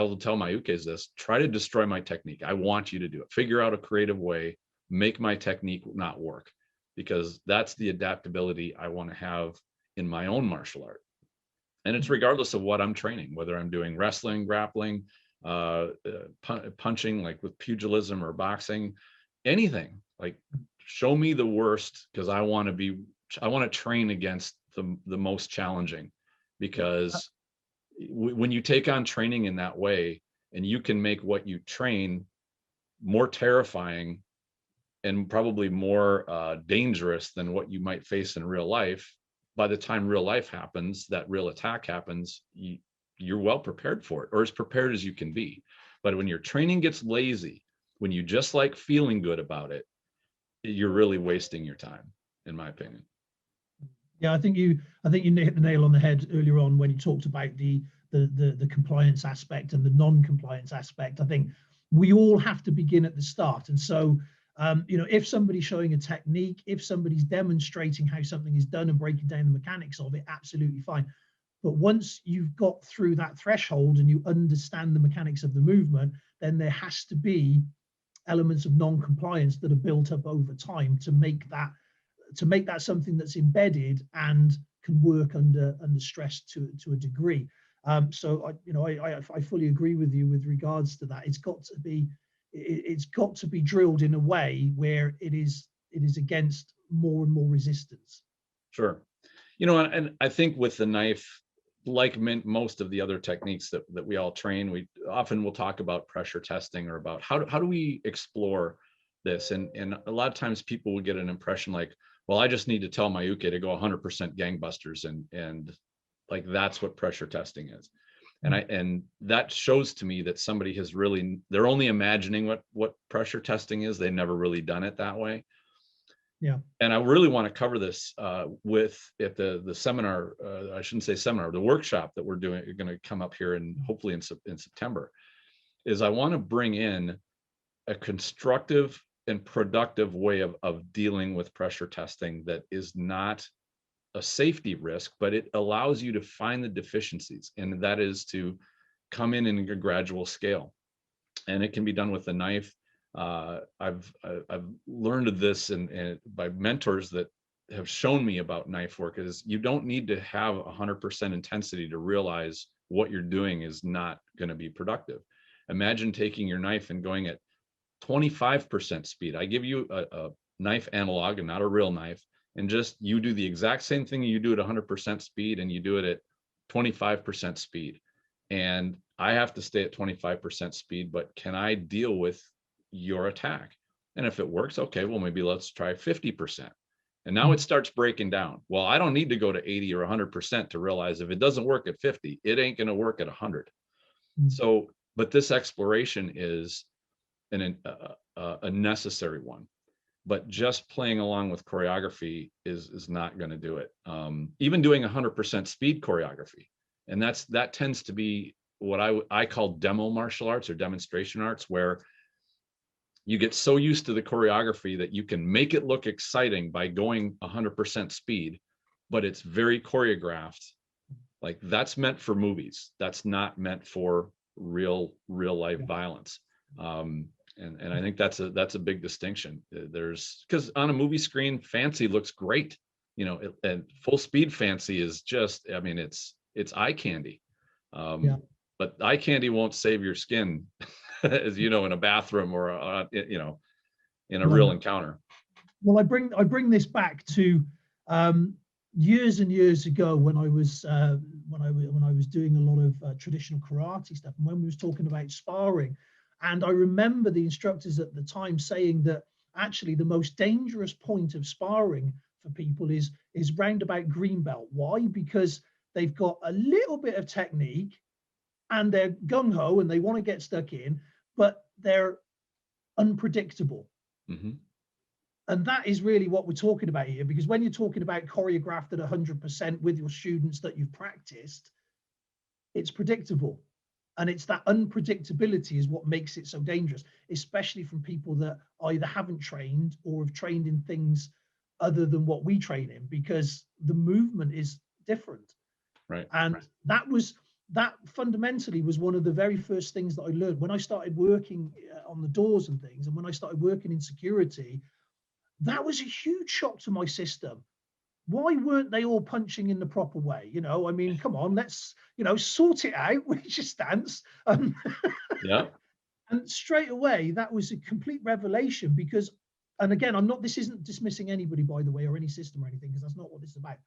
will tell my ukes this, try to destroy my technique. I want you to do it. Figure out a creative way, make my technique not work, because that's the adaptability I want to have in my own martial art. And it's regardless of what I'm training, whether I'm doing wrestling, grappling, punching, like with pugilism or boxing, anything. Like, show me the worst, because I want to train against the most challenging, because when you take on training in that way, and you can make what you train more terrifying and probably more dangerous than what you might face in real life, by the time real life happens, that real attack happens, you're well prepared for it, or as prepared as you can be. But when your training gets lazy, when you just like feeling good about it, you're really wasting your time, in my opinion. Yeah, I think you hit the nail on the head earlier on when you talked about the compliance aspect and the non-compliance aspect. I think we all have to begin at the start. And so, if somebody's showing a technique, if somebody's demonstrating how something is done and breaking down the mechanics of it, absolutely fine. But once you've got through that threshold and you understand the mechanics of the movement, then there has to be elements of non-compliance that are built up over time to make that something that's embedded and can work under stress to a degree. So I fully agree with you with regards to that. It's got to be drilled in a way where it is against more and more resistance. Sure. And I think with the knife, like most of the other techniques that we all train, we often will talk about pressure testing, or about how do we explore this. And a lot of times people will get an impression like, well, I just need to tell my uke to go 100% gangbusters, and like that's what pressure testing is. And that shows to me that somebody has they're only imagining what pressure testing is. They've never really done it that way. Yeah. And I really want to cover this at the seminar. I shouldn't say seminar, the workshop that we're going to come up here and hopefully in September. Is I want to bring in a constructive and productive way of dealing with pressure testing that is not a safety risk, but it allows you to find the deficiencies, and that is to come in a gradual scale. And it can be done with a knife. I've learned this and by mentors that have shown me about knife work, is you don't need to have 100% intensity to realize what you're doing is not going to be productive. Imagine taking your knife and going at 25% speed. I give you a knife analog and not a real knife, and just you do the exact same thing you do at 100% speed, and you do it at 25% speed. And I have to stay at 25% speed, but can I deal with your attack? And if it works, okay, well, maybe let's try 50%. And now it starts breaking down. Well, I don't need to go to 80 or 100% to realize if it doesn't work at 50, it ain't going to work at 100. So, but this exploration is a necessary one. But just playing along with choreography is not going to do it. Even doing 100% speed choreography, and that tends to be what I call demo martial arts or demonstration arts, where you get so used to the choreography that you can make it look exciting by going 100% speed, but it's very choreographed. Like, that's meant for movies. That's not meant for real life violence. And I think that's a big distinction. There's, because on a movie screen, fancy looks great, and full speed fancy is just, I mean, it's eye candy. But eye candy won't save your skin, as you know, in a bathroom or in a real encounter. Well, I bring this back to years and years ago when I was doing a lot of traditional karate stuff, and when we was talking about sparring. And I remember the instructors at the time saying that actually the most dangerous point of sparring for people is round about green belt. Why? Because they've got a little bit of technique and they're gung-ho and they want to get stuck in, but they're unpredictable. Mm-hmm. And that is really what we're talking about here, because when you're talking about choreographed at 100% with your students that you've practiced, it's predictable. And it's that unpredictability is what makes it so dangerous, especially from people that either haven't trained or have trained in things other than what we train in, because the movement is different. Right. And that fundamentally was one of the very first things that I learned when I started working on the doors and things. And when I started working in security, that was a huge shock to my system. Why weren't they all punching in the proper way? I mean, come on, let's, sort it out with your stance. Yeah. And straight away, that was a complete revelation because, and again, this isn't dismissing anybody, by the way, or any system or anything, because that's not what this is about.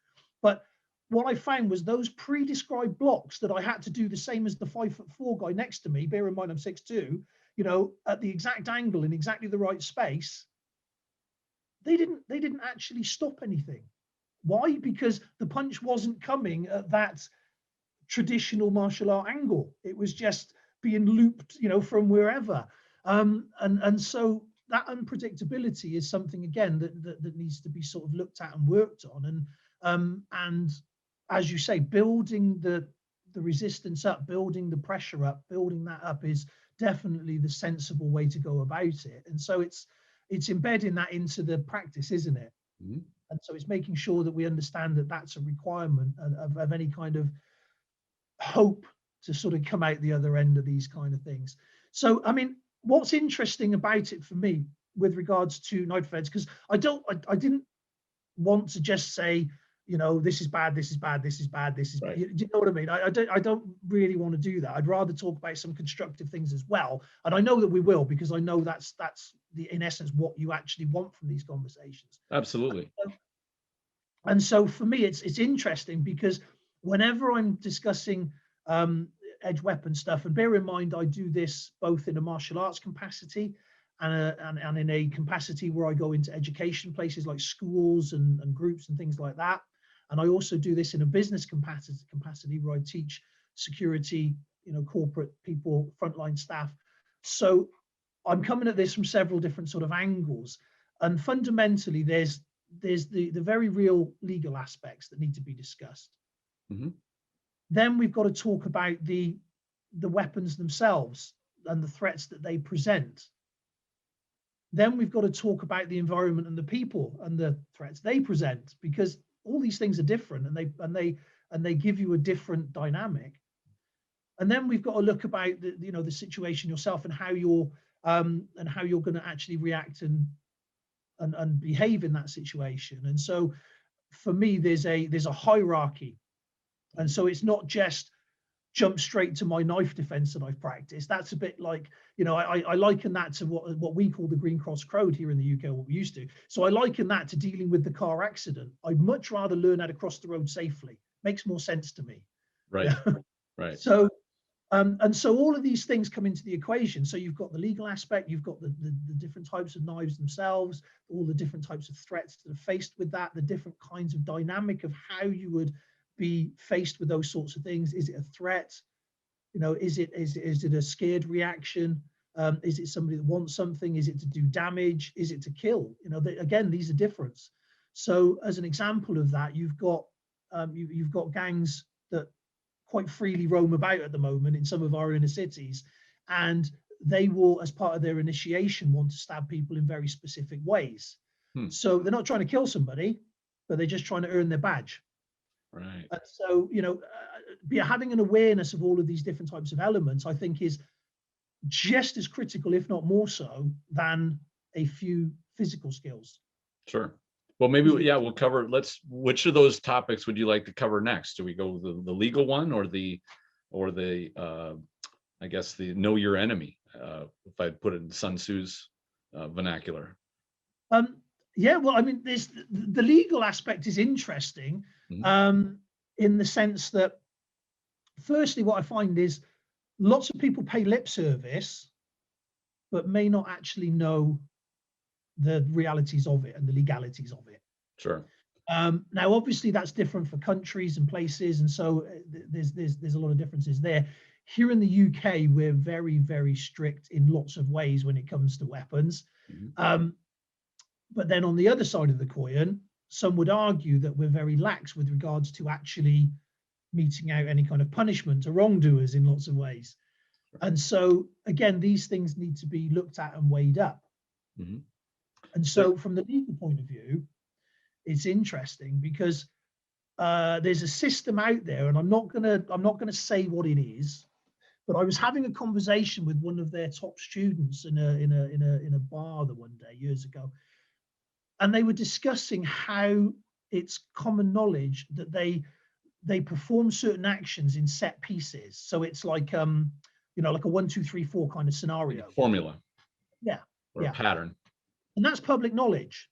But what I found was those pre-described blocks that I had to do the same as the 5'4" guy next to me, bear in mind I'm 6'2", at the exact angle in exactly the right space. They didn't actually stop anything. Why? Because the punch wasn't coming at that traditional martial art angle. It was just being looped, from wherever. And so that unpredictability is something, again, that needs to be sort of looked at and worked on. And as you say, building the resistance up, building the pressure up, building that up is definitely the sensible way to go about it. And so it's embedding that into the practice, isn't it? Mm-hmm. And so it's making sure that we understand that that's a requirement of any kind of hope to sort of come out the other end of these kind of things. So, I mean, what's interesting about it for me with regards to knife defense, because I didn't want to just say, this is bad, this is bad, this is bad, this is bad. You know what I mean? I don't really want to do that. I'd rather talk about some constructive things as well. And I know that we will, because I know that's in essence what you actually want from these conversations. Absolutely. And so for me, it's interesting because whenever I'm discussing edge weapon stuff, and bear in mind, I do this both in a martial arts capacity and in a capacity where I go into education places like schools and groups and things like that. And I also do this in a business capacity where I teach security, corporate people, frontline staff. So I'm coming at this from several different sort of angles. And fundamentally, there's the very real legal aspects that need to be discussed. Mm-hmm. Then we've got to talk about the weapons themselves and the threats that they present. Then we've got to talk about the environment and the people and the threats they present, because all these things are different and they give you a different dynamic. And then we've got to look about the situation yourself and how you're going to actually react and behave in that situation. And so for me, there's a hierarchy. And so it's not just jump straight to my knife defense that I've practiced. That's a bit like, I liken that to what we call the Green Cross Code here in the UK, what we used to. So I liken that to dealing with the car accident. I'd much rather learn how to cross the road safely. Makes more sense to me. Right. Right. So, and so all of these things come into the equation. So you've got the legal aspect, you've got the different types of knives themselves, all the different types of threats that are faced with that, the different kinds of dynamic of how you would be faced with those sorts of things. Is it a threat? Is it a scared reaction? Is it somebody that wants something? Is it to do damage? Is it to kill? Again, these are different. So as an example of that, you've got gangs that quite freely roam about at the moment in some of our inner cities, and they will, as part of their initiation, want to stab people in very specific ways. So they're not trying to kill somebody, but they're just trying to earn their badge. Right. So, having an awareness of all of these different types of elements, I think, is just as critical, if not more so, than a few physical skills. Sure. Well, maybe, yeah, we'll cover, which of those topics would you like to cover next? Do we go the legal one or the I guess the know your enemy, if I put it in Sun Tzu's vernacular? Yeah, well, I mean, the legal aspect is interesting, in the sense that, firstly, what I find is lots of people pay lip service, but may not actually know the realities of it and the legalities of it. Sure. Now, obviously, that's different for countries and places, and so there's a lot of differences there. Here in the UK, we're very, very strict in lots of ways when it comes to weapons. But then on the other side of the coin, some would argue that we're very lax with regards to actually meting out any kind of punishment to wrongdoers in lots of ways. And so, again, these things need to be looked at and weighed up. And so from the legal point of view, it's interesting because there's a system out there, and I'm not gonna say what it is, but I was having a conversation with one of their top students in a bar the one day years ago, and they were discussing how it's common knowledge that they perform certain actions in set pieces. So it's like like a 1, 2, 3, 4 kind of scenario. Formula. Yeah. Or a pattern. And that's public knowledge.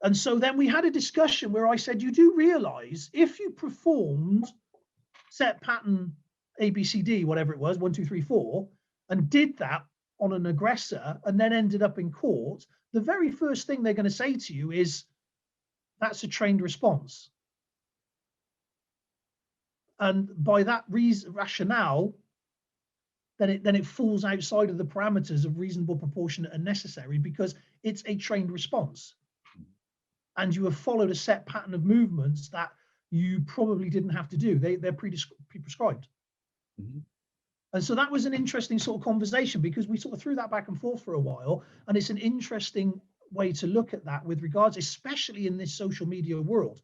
And so then we had a discussion where I said, you do realize if you performed set pattern ABCD, whatever it was, 1, 2, 3, 4, and did that on an aggressor and then ended up in court, the very first thing they're going to say to you is, that's a trained response. And by that rationale, then it falls outside of the parameters of reasonable, proportionate, and necessary, because it's a trained response. And you have followed a set pattern of movements that you probably didn't have to do. They're pre-prescribed. And so that was an interesting sort of conversation, because we sort of threw that back and forth for a while. And it's an interesting way to look at that with regards, especially in this social media world.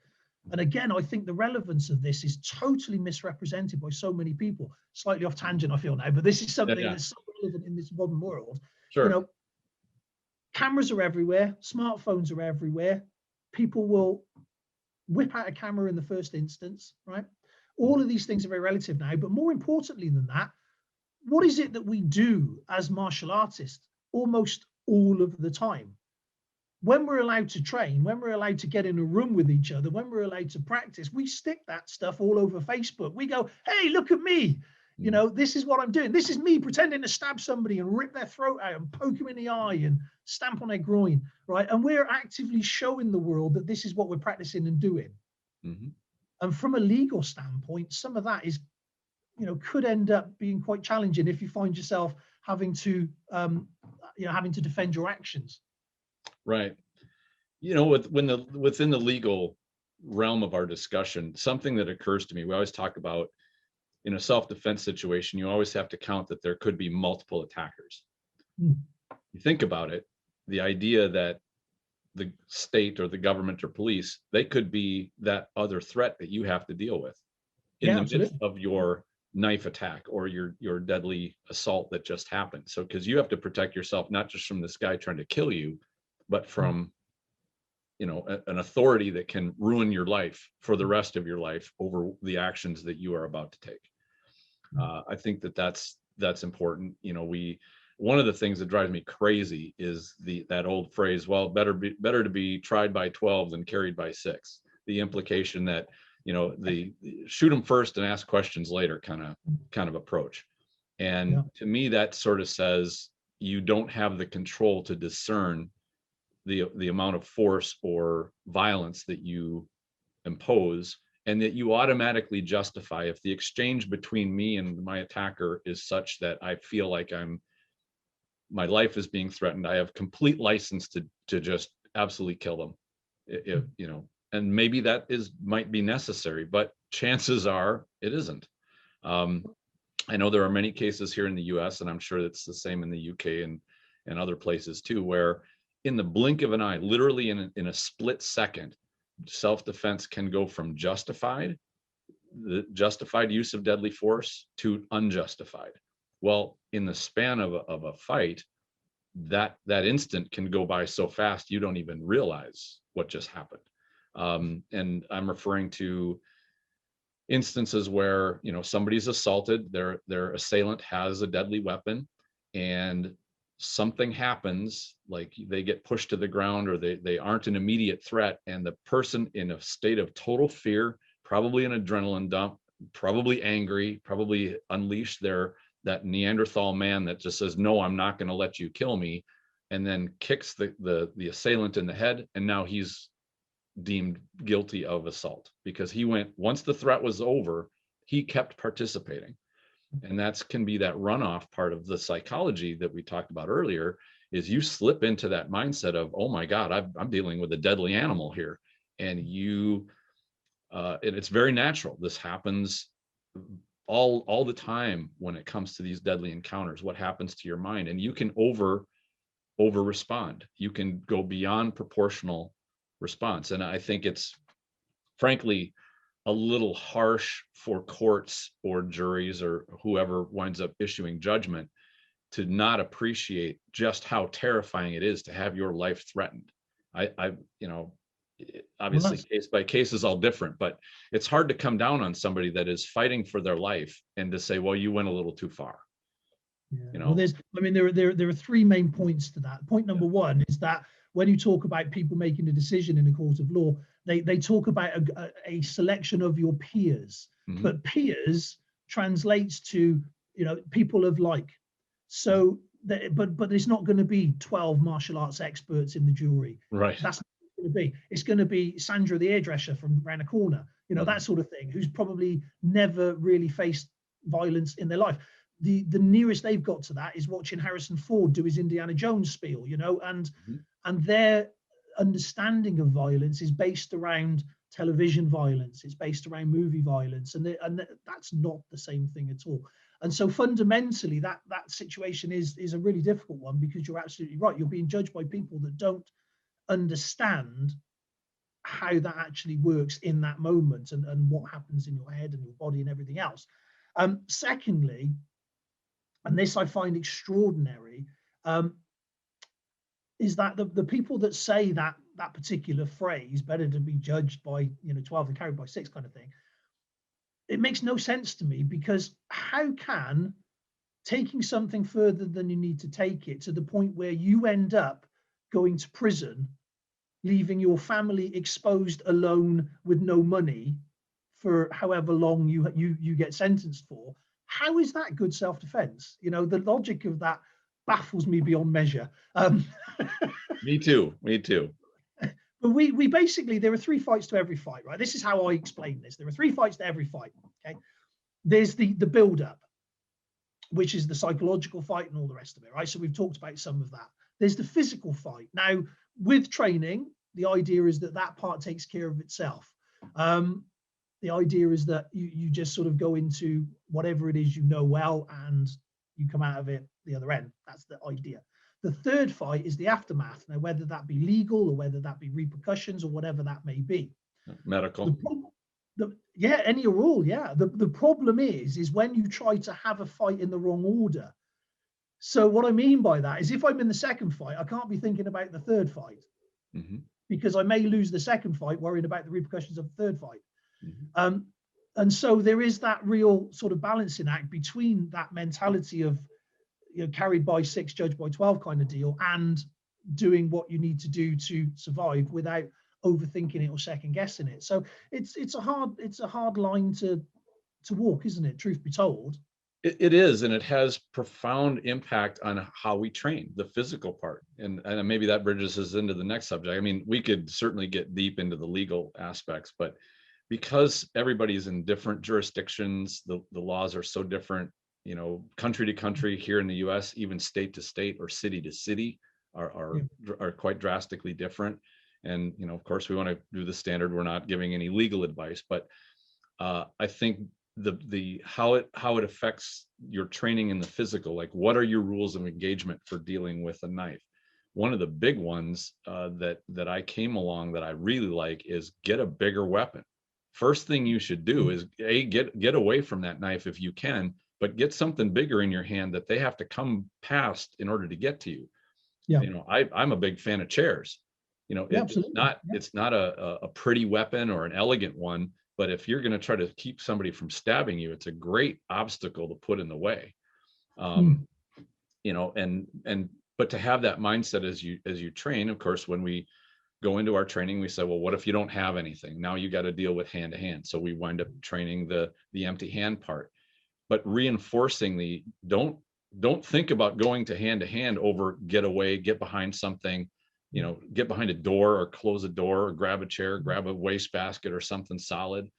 And again, I think the relevance of this is totally misrepresented by so many people. Slightly off tangent, I feel now, but this is something that's so relevant in this modern world. Sure. Cameras are everywhere, smartphones are everywhere. People will whip out a camera in the first instance, right? All of these things are very relative now, but more importantly than that, what is it that we do as martial artists almost all of the time? When we're allowed to train, when we're allowed to get in a room with each other, when we're allowed to practice, we stick that stuff all over Facebook. We go, hey, look at me. This is what I'm doing. This is me pretending to stab somebody and rip their throat out and poke them in the eye and stamp on their groin, right? And we're actively showing the world that this is what we're practicing and doing. And from a legal standpoint, some of that is, could end up being quite challenging if you find yourself having to defend your actions. Right. Within the legal realm of our discussion, something that occurs to me, we always talk about, in a self-defense situation, you always have to count that there could be multiple attackers. You think about it, the idea that the state or the government or police, they could be that other threat that you have to deal with in the midst of your knife attack or your deadly assault that just happened. So, because you have to protect yourself, not just from this guy trying to kill you, but from an authority that can ruin your life for the rest of your life over the actions that you are about to take. I think that's important. One of the things that drives me crazy is that old phrase, well, better to be tried by 12 than carried by 6. The implication that the shoot them first and ask questions later kind of approach. And to me, that sort of says you don't have the control to discern the amount of force or violence that you impose, and that you automatically justify if the exchange between me and my attacker is such that I feel like my life is being threatened. I have complete license to just absolutely kill them. And maybe that might be necessary, but chances are it isn't. I know there are many cases here in the US, and I'm sure it's the same in the UK and other places too, where in the blink of an eye, literally in a split second, self-defense can go from the justified use of deadly force to unjustified. Well, in the span of a fight, that instant can go by so fast you don't even realize what just happened. And I'm referring to instances where, you know, somebody's assaulted, their assailant has a deadly weapon, and something happens, like they get pushed to the ground, or they aren't an immediate threat, and the person in a state of total fear, probably an adrenaline dump, probably angry, probably unleashed that Neanderthal man that just says, no, I'm not going to let you kill me, and then kicks the assailant in the head, and now he's deemed guilty of assault because he went, once the threat was over, he kept participating. And that's can be that runoff part of the psychology that we talked about earlier, is you slip into that mindset of, oh my God, I'm dealing with a deadly animal here. And it's very natural. This happens all the time when it comes to these deadly encounters. What happens to your mind? And you can over respond. You can go beyond proportional response. And I think it's frankly a little harsh for courts or juries or whoever winds up issuing judgment to not appreciate just how terrifying it is to have your life threatened. Obviously case by case is all different, but it's hard to come down on somebody that is fighting for their life and to say, well, you went a little too far. Yeah. You know, well, there are three main points to that. Point number one is that when you talk about people making a decision in a court of law, they talk about a selection of your peers, but peers translates to, you know, people of like. So, but it's not going to be 12 martial arts experts in the jury. Right. That's not what it's going to be. It's going to be Sandra the hairdresser from around the corner, you know, that sort of thing, who's probably never really faced violence in their life. The nearest they've got to that is watching Harrison Ford do his Indiana Jones spiel, you know, and their understanding of violence is based around television violence, it's based around movie violence, and that's not the same thing at all. And so fundamentally that situation is a really difficult one, because you're absolutely right, you're being judged by people that don't understand how that actually works in that moment, and what happens in your head and your body and everything else. Secondly, and this I find extraordinary, is that the people that say that particular phrase, better to be judged by, you know, 12 and carried by 6 kind of thing, it makes no sense to me, because how can taking something further than you need to take it to the point where you end up going to prison, leaving your family exposed, alone, with no money for however long you get sentenced for, how is that good self-defense? You know, the logic of that baffles me beyond measure. Me too. But we basically, there are 3 fights to every fight, right? This is how I explain this. There are 3 fights to every fight. Okay, there's the build-up, which is the psychological fight and all the rest of it, right? So we've talked about some of that. There's the physical fight. Now, with training, the idea is that part takes care of itself. The idea is that you just sort of go into whatever it is you know well, and you come out of it the other end. That's the idea. The third fight is the aftermath. Now, whether that be legal or whether that be repercussions or whatever that may be. Medical. Yeah, any or all, yeah. The problem is when you try to have a fight in the wrong order. So what I mean by that is, if I'm in the second fight, I can't be thinking about the third fight, because I may lose the second fight worrying about the repercussions of the third fight. And so there is that real sort of balancing act between that mentality of, you know, carried by 6, judged by 12 kind of deal, and doing what you need to do to survive without overthinking it or second guessing it. So it's a hard line to walk, isn't it? Truth be told. It is, and it has profound impact on how we train, the physical part. And maybe that bridges us into the next subject. I mean, we could certainly get deep into the legal aspects, but because everybody's in different jurisdictions, the laws are so different, you know, country to country here in the US, even state to state or city to city are quite drastically different. And, you know, of course, we want to do the standard. We're not giving any legal advice, but I think the how it affects your training in the physical. Like, what are your rules of engagement for dealing with a knife? One of the big ones that I came along that I really like is get a bigger weapon. First thing you should do is get away from that knife if you can, but get something bigger in your hand that they have to come past in order to get to you. Yeah. You know, I'm a big fan of chairs. You know, Yeah, it's absolutely. not Yeah. it's not a pretty weapon or an elegant one, but if you're going to try to keep somebody from stabbing you, it's a great obstacle to put in the way. You know, and but to have that mindset as you train, of course, when we go into our training, we say, well, what if you don't have anything? Now you got to deal with hand to hand. So we wind up training the empty hand part, but reinforcing the don't think about going to hand over, get away, get behind something, you know, get behind a door or close a door or grab a chair, grab a wastebasket or something solid.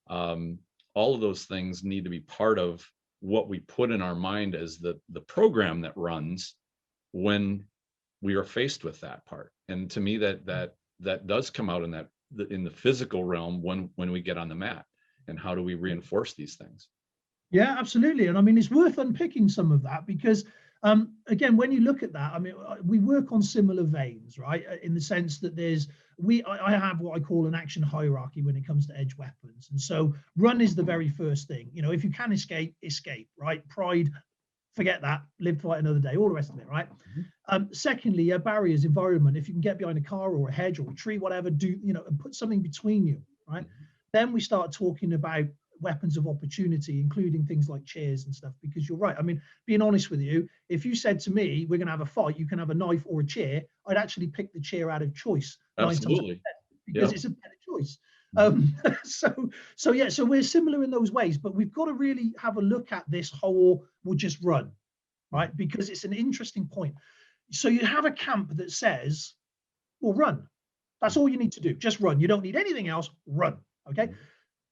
All of those things need to be part of what we put in our mind as the program that runs when we are faced with that part. And to me, that does come out in the physical realm when we get on the mat. And how do we reinforce these things? Yeah, absolutely. And I mean, it's worth unpicking some of that because, again, when you look at that, I mean, we work on similar veins, right? In the sense that I have what I call an action hierarchy when it comes to edge weapons. And so run is the very first thing. You know, if you can escape, right? Pride, forget that, live to fight another day, all the rest of it, right? Secondly, barriers, environment. If you can get behind a car or a hedge or a tree, whatever, and put something between you, right? Then we start talking about weapons of opportunity, including things like chairs and stuff, because you're right. I mean, being honest with you, if you said to me, we're going to have a fight, you can have a knife or a chair, I'd actually pick the chair out of choice. Absolutely. Because it's a better choice. So we're similar in those ways, but we've got to really have a look at this whole, we'll just run, right? Because it's an interesting point. So you have a camp that says, well, run. That's all you need to do. Just run. You don't need anything else. Run. Okay.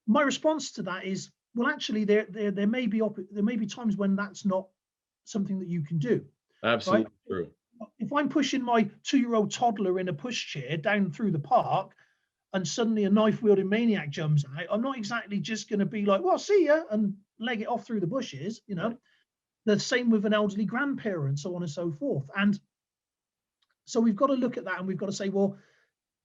My response to that is, well, actually, there may be times when that's not something that you can do. Absolutely right? True. If I'm pushing my 2-year-old toddler in a pushchair down through the park, and suddenly a knife-wielding maniac jumps out, I'm not exactly just going to be like, well, see ya, and leg it off through the bushes. You know, right. The same with an elderly grandparent, so on and so forth. And so we've got to look at that, and we've got to say, well,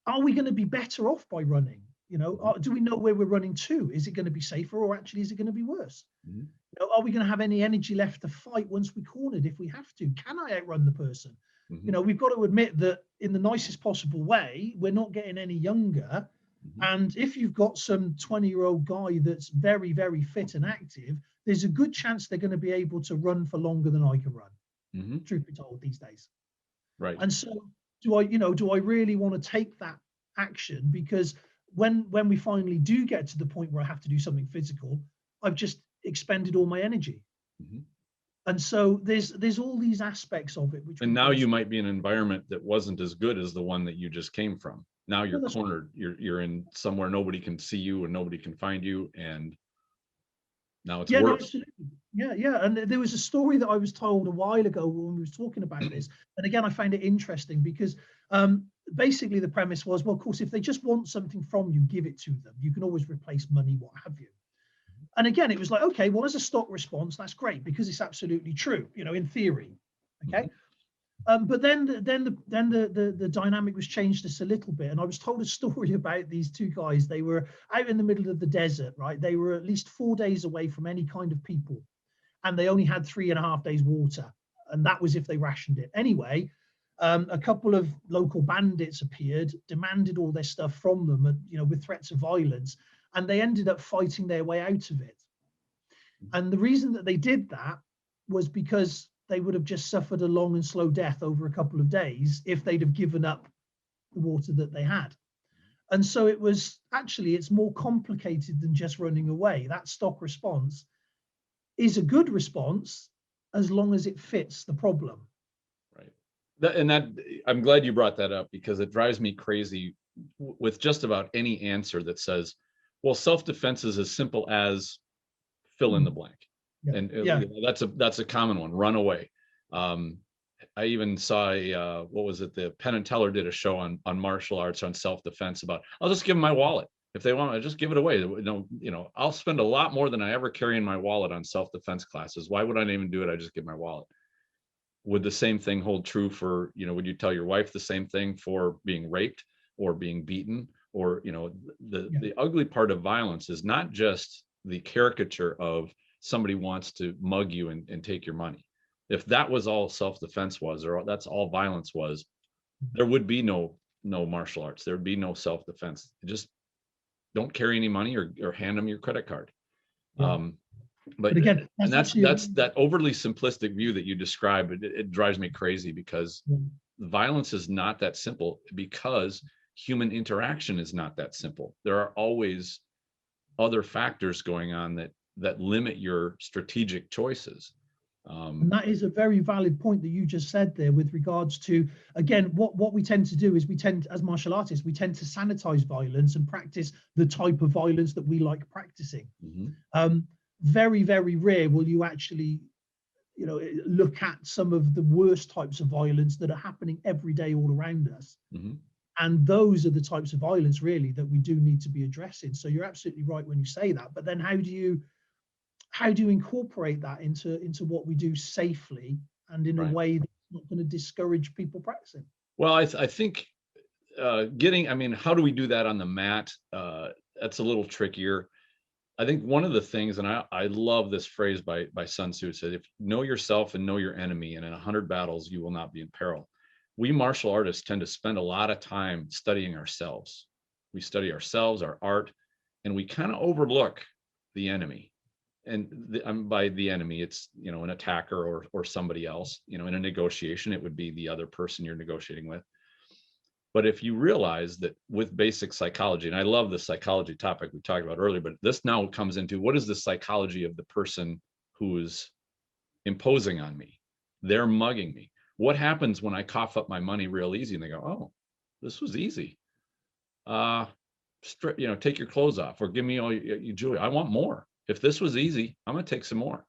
are we going to be better off by running? You know, do we know where we're running to? Is it going to be safer, or actually is it going to be worse? You know, are we going to have any energy left to fight once we cornered if we have to? Can I outrun the person? You know, we've got to admit that in the nicest possible way, we're not getting any younger. And if you've got some 20-year-old guy that's very, very fit and active, there's a good chance they're going to be able to run for longer than I can run, truth be told, these days. Right. And so do I really want to take that action? Because when we finally do get to the point where I have to do something physical, I've just expended all my energy. And so there's all these aspects of it. And now you might be in an environment that wasn't as good as the one that you just came from. Now you're cornered. You're in somewhere nobody can see you and nobody can find you, and now it's worse. No, absolutely. Yeah. And there was a story that I was told a while ago when we were talking about this. And again, I found it interesting because basically the premise was, well, of course, if they just want something from you, give it to them. You can always replace money, what have you. And again, it was like, okay, well, as a stock response, that's great because it's absolutely true, you know, in theory. Okay. But then the dynamic was changed just a little bit. And I was told a story about these two guys. They were out in the middle of the desert, right? They were at least 4 days away from any kind of people. And they only had 3.5 days water. And that was if they rationed it. Anyway, a couple of local bandits appeared, demanded all their stuff from them, you know, with threats of violence. And they ended up fighting their way out of it. And the reason that they did that was because they would have just suffered a long and slow death over a couple of days if they'd have given up the water that they had. And so it's more complicated than just running away. That stock response is a good response as long as it fits the problem. Right. I'm glad you brought that up because it drives me crazy with just about any answer that says, well, self-defense is as simple as fill in the blank. And that's a common one, run away. I even saw what was it? The Penn and Teller did a show on martial arts, on self-defense about, I'll just give him my wallet. If they want to just give it away, I'll spend a lot more than I ever carry in my wallet on self-defense classes. Why would I even do it? I just give my wallet. Would the same thing hold true for, would you tell your wife the same thing for being raped or being beaten? Or, the ugly part of violence is not just the caricature of somebody wants to mug you and take your money. If that was all self-defense was, or that's all violence was, there would be no martial arts. There would be no self-defense. Just don't carry any money or hand them your credit card. Yeah. But again, that's that overly simplistic view that you describe. It drives me crazy, because violence is not that simple, because human interaction is not that simple. There are always other factors going on that limit your strategic choices. And that is a very valid point that you just said there, with regards to, again, what we tend to do is as martial artists, we tend to sanitize violence and practice the type of violence that we like practicing. Very, very rare will you actually, look at some of the worst types of violence that are happening every day all around us. And those are the types of violence really that we do need to be addressing. So you're absolutely right when you say that. But then how do you incorporate that into what we do safely and in a way that's not going to discourage people practicing? Well, I think how do we do that on the mat? That's a little trickier. I think one of the things, and I love this phrase by Sun Tzu, said, if you know yourself and know your enemy, and in 100 battles, you will not be in peril. We martial artists tend to spend a lot of time studying ourselves. We study ourselves, our art, and we kind of overlook the enemy. And by the enemy, it's, an attacker or somebody else. In a negotiation, it would be the other person you're negotiating with. But if you realize that with basic psychology, and I love the psychology topic we talked about earlier, but this now comes into, what is the psychology of the person who is imposing on me? They're mugging me. What happens when I cough up my money real easy and they go, oh, this was easy. Take your clothes off, or give me all your jewelry. I want more. If this was easy, I'm going to take some more.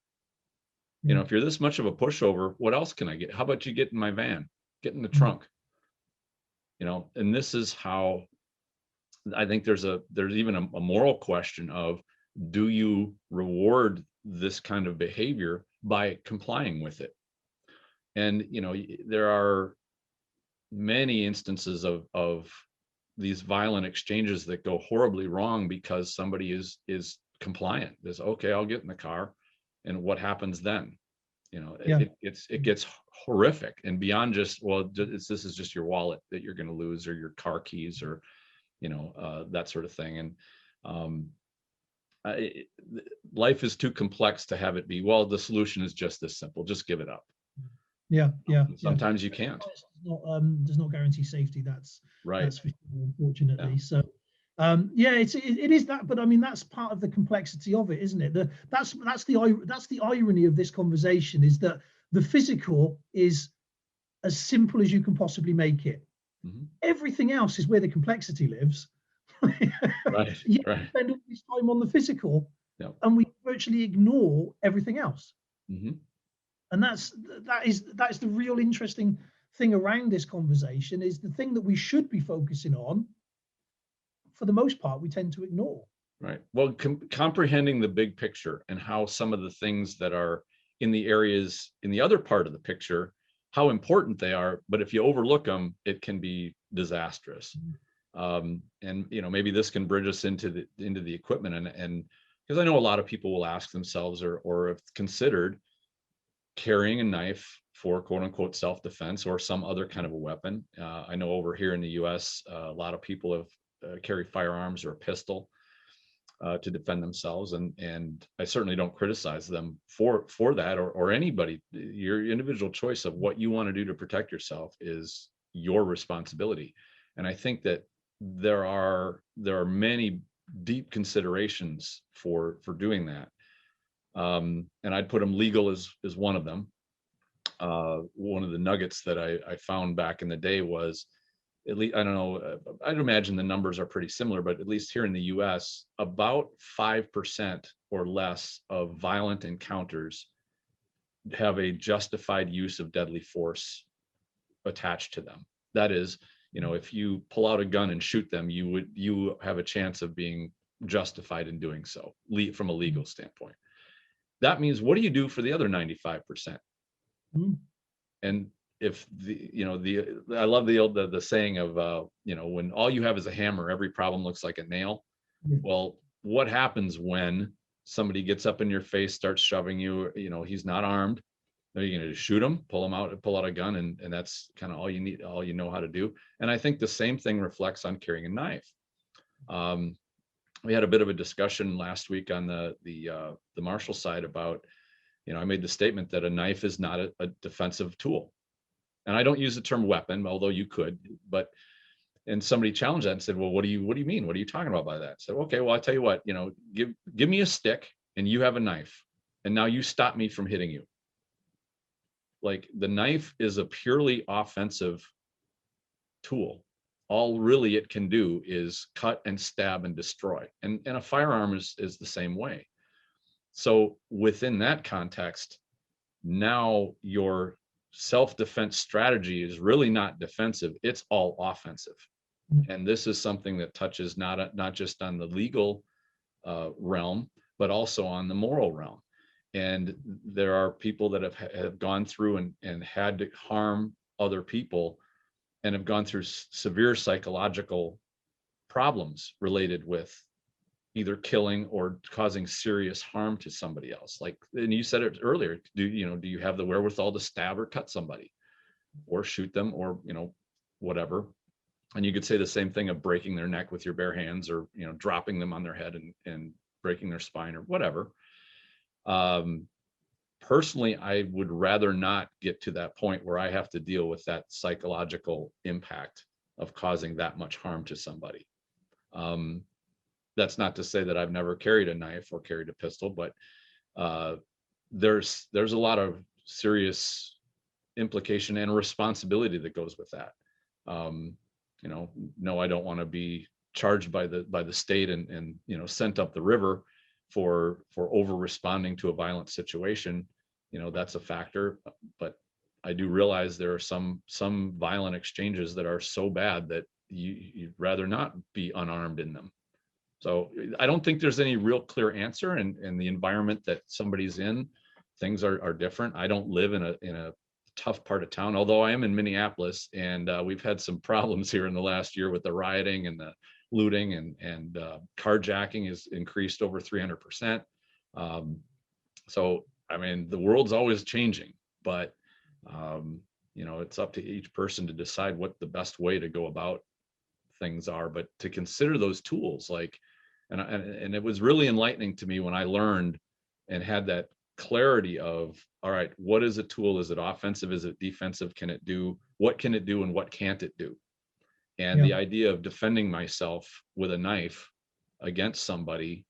If you're this much of a pushover, what else can I get? How about you get in my van, get in the trunk? And this is how I think there's even a moral question of, do you reward this kind of behavior by complying with it? And, there are many instances of these violent exchanges that go horribly wrong because somebody is compliant. There's, okay, I'll get in the car. And what happens then? It gets horrific, and beyond just, this is just your wallet that you're going to lose, or your car keys, or, that sort of thing. And life is too complex to have it be, the solution is just this simple. Just give it up. Sometimes you can't. Does not guarantee safety. That's right. That's for sure, unfortunately. Yeah. So, it is that. But I mean, that's part of the complexity of it, isn't it? That's the irony of this conversation, is that the physical is as simple as you can possibly make it. Everything else is where the complexity lives. Right. You spend all this time on the physical, and we virtually ignore everything else. And that is the real interesting thing around this conversation, is the thing that we should be focusing on. For the most part, we tend to ignore. Right. Well, comprehending the big picture and how some of the things that are in the areas in the other part of the picture, how important they are, but if you overlook them, it can be disastrous. And maybe this can bridge us into the equipment, and because I know a lot of people will ask themselves or have considered carrying a knife for quote unquote self-defense or some other kind of a weapon. I know over here in the US, a lot of people have carried firearms or a pistol to defend themselves, and I certainly don't criticize them for that, or anybody. Your individual choice of what you want to do to protect yourself is your responsibility. And I think that there are many deep considerations for doing that. And I'd put them, legal is one of them. One of the nuggets that I found back in the day was, at least, I don't know, I'd imagine the numbers are pretty similar, but at least here in the US, about 5% or less of violent encounters have a justified use of deadly force attached to them. That is, you know, if you pull out a gun and shoot them, you have a chance of being justified in doing so from a legal standpoint. That means, what do you do for the other 95%? Mm. And if I love the saying of, when all you have is a hammer, every problem looks like a nail. Yeah. Well, what happens when somebody gets up in your face, starts shoving you, he's not armed? Are you going to shoot him, pull out a gun, and that's kind of all you need, all you know how to do? And I think the same thing reflects on carrying a knife. We had a bit of a discussion last week on the martial side about, I made the statement that a knife is not a defensive tool. And I don't use the term weapon, although you could, and somebody challenged that and said, well, what do you mean? What are you talking about by that? I said, okay, well, I tell you what, give me a stick and you have a knife, and now you stop me from hitting you. Like, the knife is a purely offensive tool. All really it can do is cut and stab and destroy. And a firearm is the same way. So within that context, now your self-defense strategy is really not defensive, it's all offensive. And this is something that touches not just on the legal realm, but also on the moral realm. And there are people that have gone through and had to harm other people and have gone through severe psychological problems related with either killing or causing serious harm to somebody else. Like, and you said it earlier, do you have the wherewithal to stab or cut somebody or shoot them or, whatever? And you could say the same thing of breaking their neck with your bare hands, or, dropping them on their head and breaking their spine or whatever. Personally, I would rather not get to that point where I have to deal with that psychological impact of causing that much harm to somebody. That's not to say that I've never carried a knife or carried a pistol, but there's a lot of serious implication and responsibility that goes with that. No, I don't want to be charged by the state and sent up the river for over responding to a violent situation. That's a factor, but I do realize there are some violent exchanges that are so bad that you'd rather not be unarmed in them. So I don't think there's any real clear answer, and the environment that somebody's in, things are different. I don't live in a tough part of town, although I am in Minneapolis, and we've had some problems here in the last year with the rioting and the looting, and carjacking has increased over 300%. So, I mean, the world's always changing, but it's up to each person to decide what the best way to go about things are. But to consider those tools, like, and it was really enlightening to me when I learned and had that clarity of, all right, what is a tool? Is it offensive? Is it defensive? Can it do, what can it do, and what can't it do? And the idea of defending myself with a knife against somebody,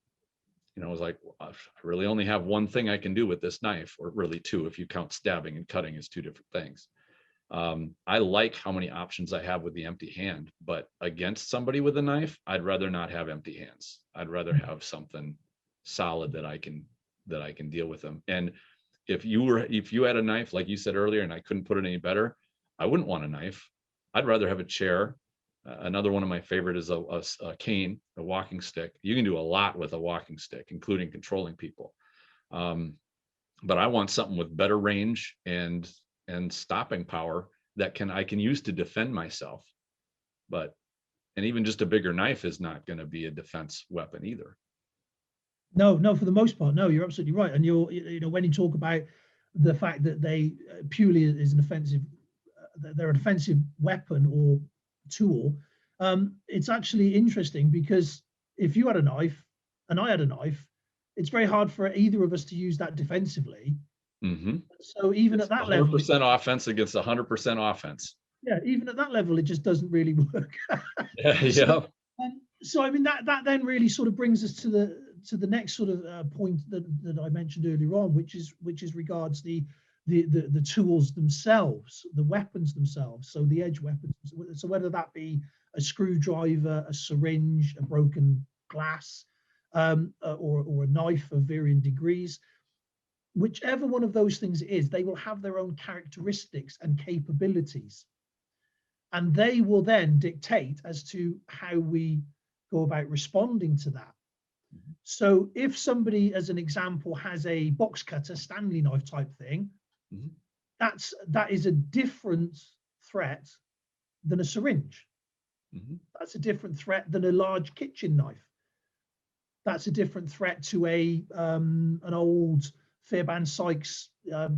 I was like, I really only have one thing I can do with this knife, or really two, if you count stabbing and cutting as two different things. I like how many options I have with the empty hand, but against somebody with a knife, I'd rather not have empty hands. I'd rather have something solid that I can deal with them. And if you had a knife, like you said earlier, and I couldn't put it any better, I wouldn't want a knife. I'd rather have a chair. Another one of my favorite is a cane, a walking stick. You can do a lot with a walking stick, including controlling people. But I want something with better range and stopping power that I can use to defend myself. And even just a bigger knife is not going to be a defense weapon either. No, for the most part, no, you're absolutely right. And when you talk about the fact that they purely is an offensive, they're an offensive weapon or tool, it's actually interesting, because if you had a knife and I had a knife, it's very hard for either of us to use that defensively. Mm-hmm. So even at that level, 100% offense against 100% offense. Yeah, even at that level, it just doesn't really work. Yeah. So I mean, that then really sort of brings us to the next sort of point that I mentioned earlier on, which is regards the tools themselves, the weapons themselves. So the edge weapons. So whether that be a screwdriver, a syringe, a broken glass, or a knife of varying degrees, whichever one of those things it is, they will have their own characteristics and capabilities. And they will then dictate as to how we go about responding to that. So if somebody, as an example, has a box cutter, Stanley knife type thing, Mhm. that is a different threat than a syringe. Mhm. That's a different threat than a large kitchen knife. That's a different threat to an old Fairbairn Sykes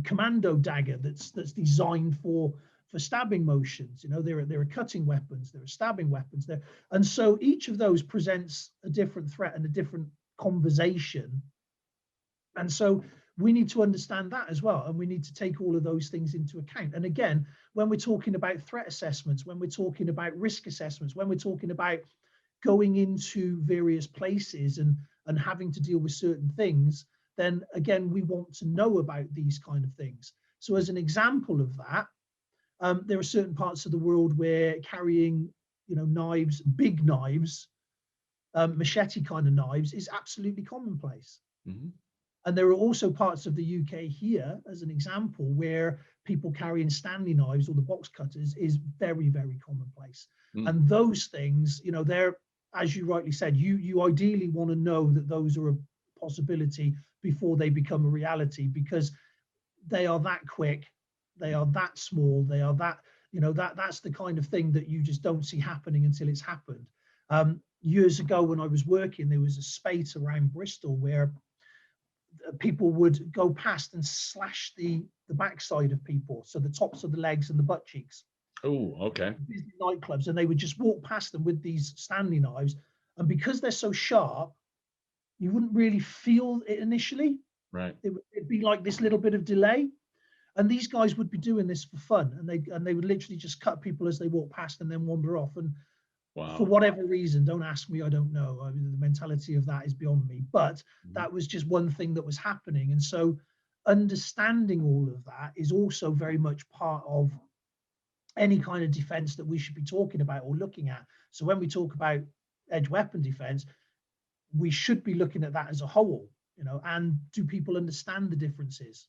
commando dagger that's designed for stabbing motions. You know, there are cutting weapons, there are stabbing weapons there, and so each of those presents a different threat and a different conversation. And so we need to understand that as well, and we need to take all of those things into account. And again, when we're talking about threat assessments, when we're talking about risk assessments, when we're talking about going into various places and having to deal with certain things, then again we want to know about these kind of things. So as an example of that, there are certain parts of the world where carrying, you know, knives, big knives, machete kind of knives, is absolutely commonplace. Mhm. And there are also parts of the UK here, as an example, where people carrying Stanley knives or the box cutters is very, very commonplace. Mm. And those things, you know, they're, as you rightly said, you ideally want to know that those are a possibility before they become a reality, because they are that quick, they are that small, they are that, you know, that's the kind of thing that you just don't see happening until it's happened. Years ago when I was working, there was a spate around Bristol where people would go past and slash the backside of people, so the tops of the legs and the butt cheeks. Oh, okay. Busy nightclubs, and they would just walk past them with these Stanley knives, and because they're so sharp, you wouldn't really feel it initially. Right. It'd be like this little bit of delay, and these guys would be doing this for fun, and they would literally just cut people as they walk past and then wander off. And for Wow. whatever reason, don't ask me, I don't know. I mean, the mentality of that is beyond me, but that was just one thing that was happening. And so understanding all of that is also very much part of any kind of defense that we should be talking about or looking at. So when we talk about edge weapon defense, we should be looking at that as a whole, you know. And do people understand the differences?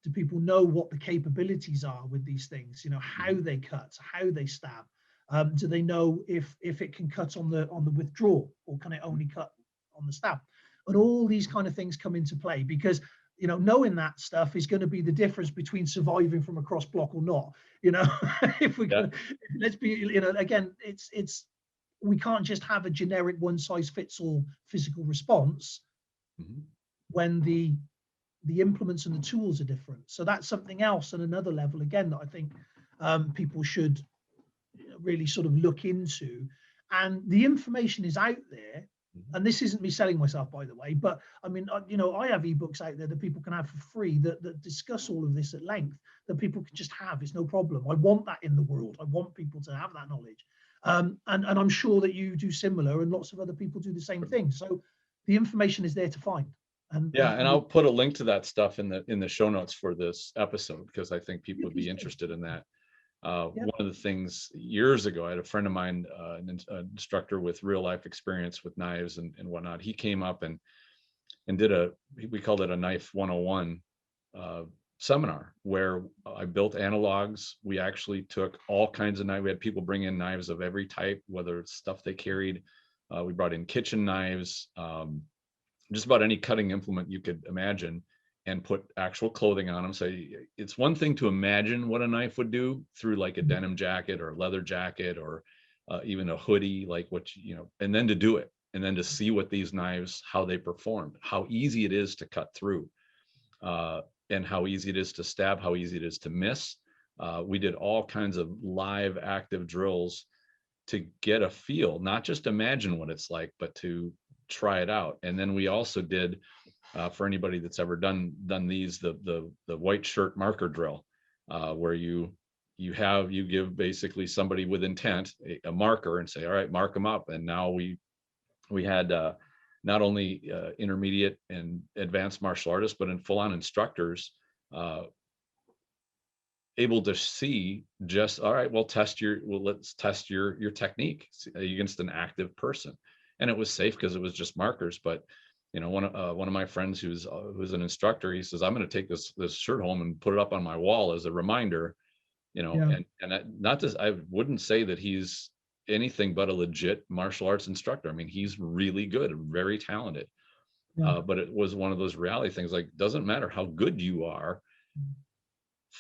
Do people know what the capabilities are with these things? You know, how they cut, how they stab. Do they know if it can cut on the withdrawal, or can it only cut on the stab? And all these kind of things come into play, because, you know, knowing that stuff is going to be the difference between surviving from a cross block or not. You know, if we're Yeah. going to, let's be, you know, again, it's we can't just have a generic one size fits all physical response Mhm. when the implements and the tools are different. So that's something else, and another level again that I think people should really sort of look into. And the information is out there. And this isn't me selling myself, by the way, but I mean, you know, I have ebooks out there that people can have for free that discuss all of this at length, that people can just have. It's no problem. I want that in the world. I want people to have that knowledge. And I'm sure that you do similar, and lots of other people do the same thing. So the information is there to find. Yeah, and I'll put a link to that stuff in the show notes for this episode, because I think people would be interested in that. One of the things years ago, I had a friend of mine, an instructor with real life experience with knives and whatnot. He came up and did we called it a knife 101 seminar, where I built analogs. We actually took all kinds of knives. We had people bring in knives of every type, whether it's stuff they carried. We brought in kitchen knives, just about any cutting implement you could imagine, and put actual clothing on them. So it's one thing to imagine what a knife would do through like a denim jacket or a leather jacket, or even a hoodie, like what, you know, and then to do it, and then to see what these knives, how they performed, how easy it is to cut through, and how easy it is to stab, how easy it is to miss. We did all kinds of live active drills to get a feel, not just imagine what it's like, but to try it out. And then we also did, for anybody that's ever done these, the white shirt marker drill, where you give basically somebody with intent a marker and say, all right, mark them up. And now we had not only intermediate and advanced martial artists, but in full-on instructors, able to see just, all right, let's test your technique against an active person. And it was safe because it was just markers. But, you know, one of my friends who's an instructor, he says, I'm going to take this shirt home and put it up on my wall as a reminder you know, Yeah. not just, I wouldn't say that he's anything but a legit martial arts instructor. I mean, he's really good and very talented. Yeah. But it was one of those reality things, like, doesn't matter how good you are,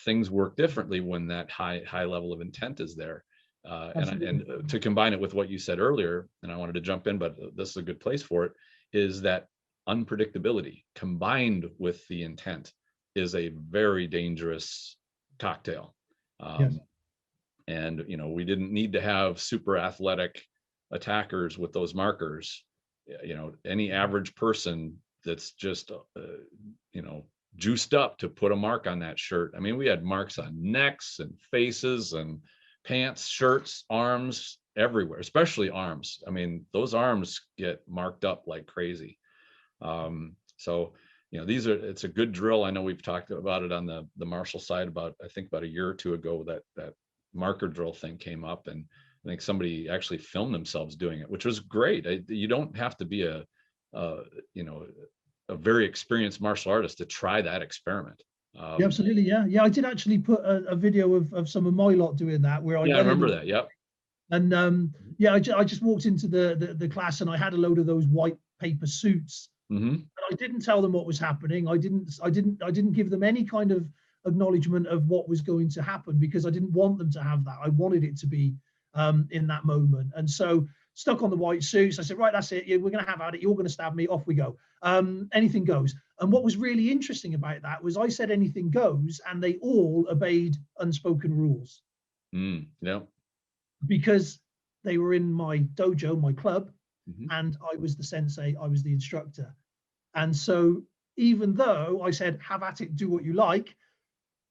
things work differently when that high level of intent is there. To combine it with what you said earlier, and I wanted to jump in, but this is a good place for it, is that unpredictability combined with the intent is a very dangerous cocktail. Yes. And, you know, we didn't need to have super athletic attackers with those markers. You know, any average person that's just, you know, juiced up to put a mark on that shirt. I mean, we had marks on necks and faces and pants, shirts, arms, everywhere, especially arms. I mean, those arms get marked up like crazy. So, you know, it's a good drill. I know we've talked about it on the martial side I think about a year or two ago, that marker drill thing came up, and I think somebody actually filmed themselves doing it, which was great. You don't have to be you know, a very experienced martial artist to try that experiment. Yeah, absolutely. Yeah. I did actually put a video of some of my lot doing that, where I I remember that. Yep. And yeah, I just walked into the class, and I had a load of those white paper suits. Mm-hmm. I didn't tell them what was happening. I didn't give them any kind of acknowledgement of what was going to happen, because I didn't want them to have that. I wanted it to be in that moment. And so, stuck on the white suits, I said, right, that's it. Yeah, we're going to have at it. You're going to stab me. Off we go. Anything goes. And what was really interesting about that was I said anything goes, and they all obeyed unspoken rules. Yeah. Because they were in my dojo, my club, Mm-hmm. and I was the sensei, I was the instructor. And so, even though I said, have at it, do what you like,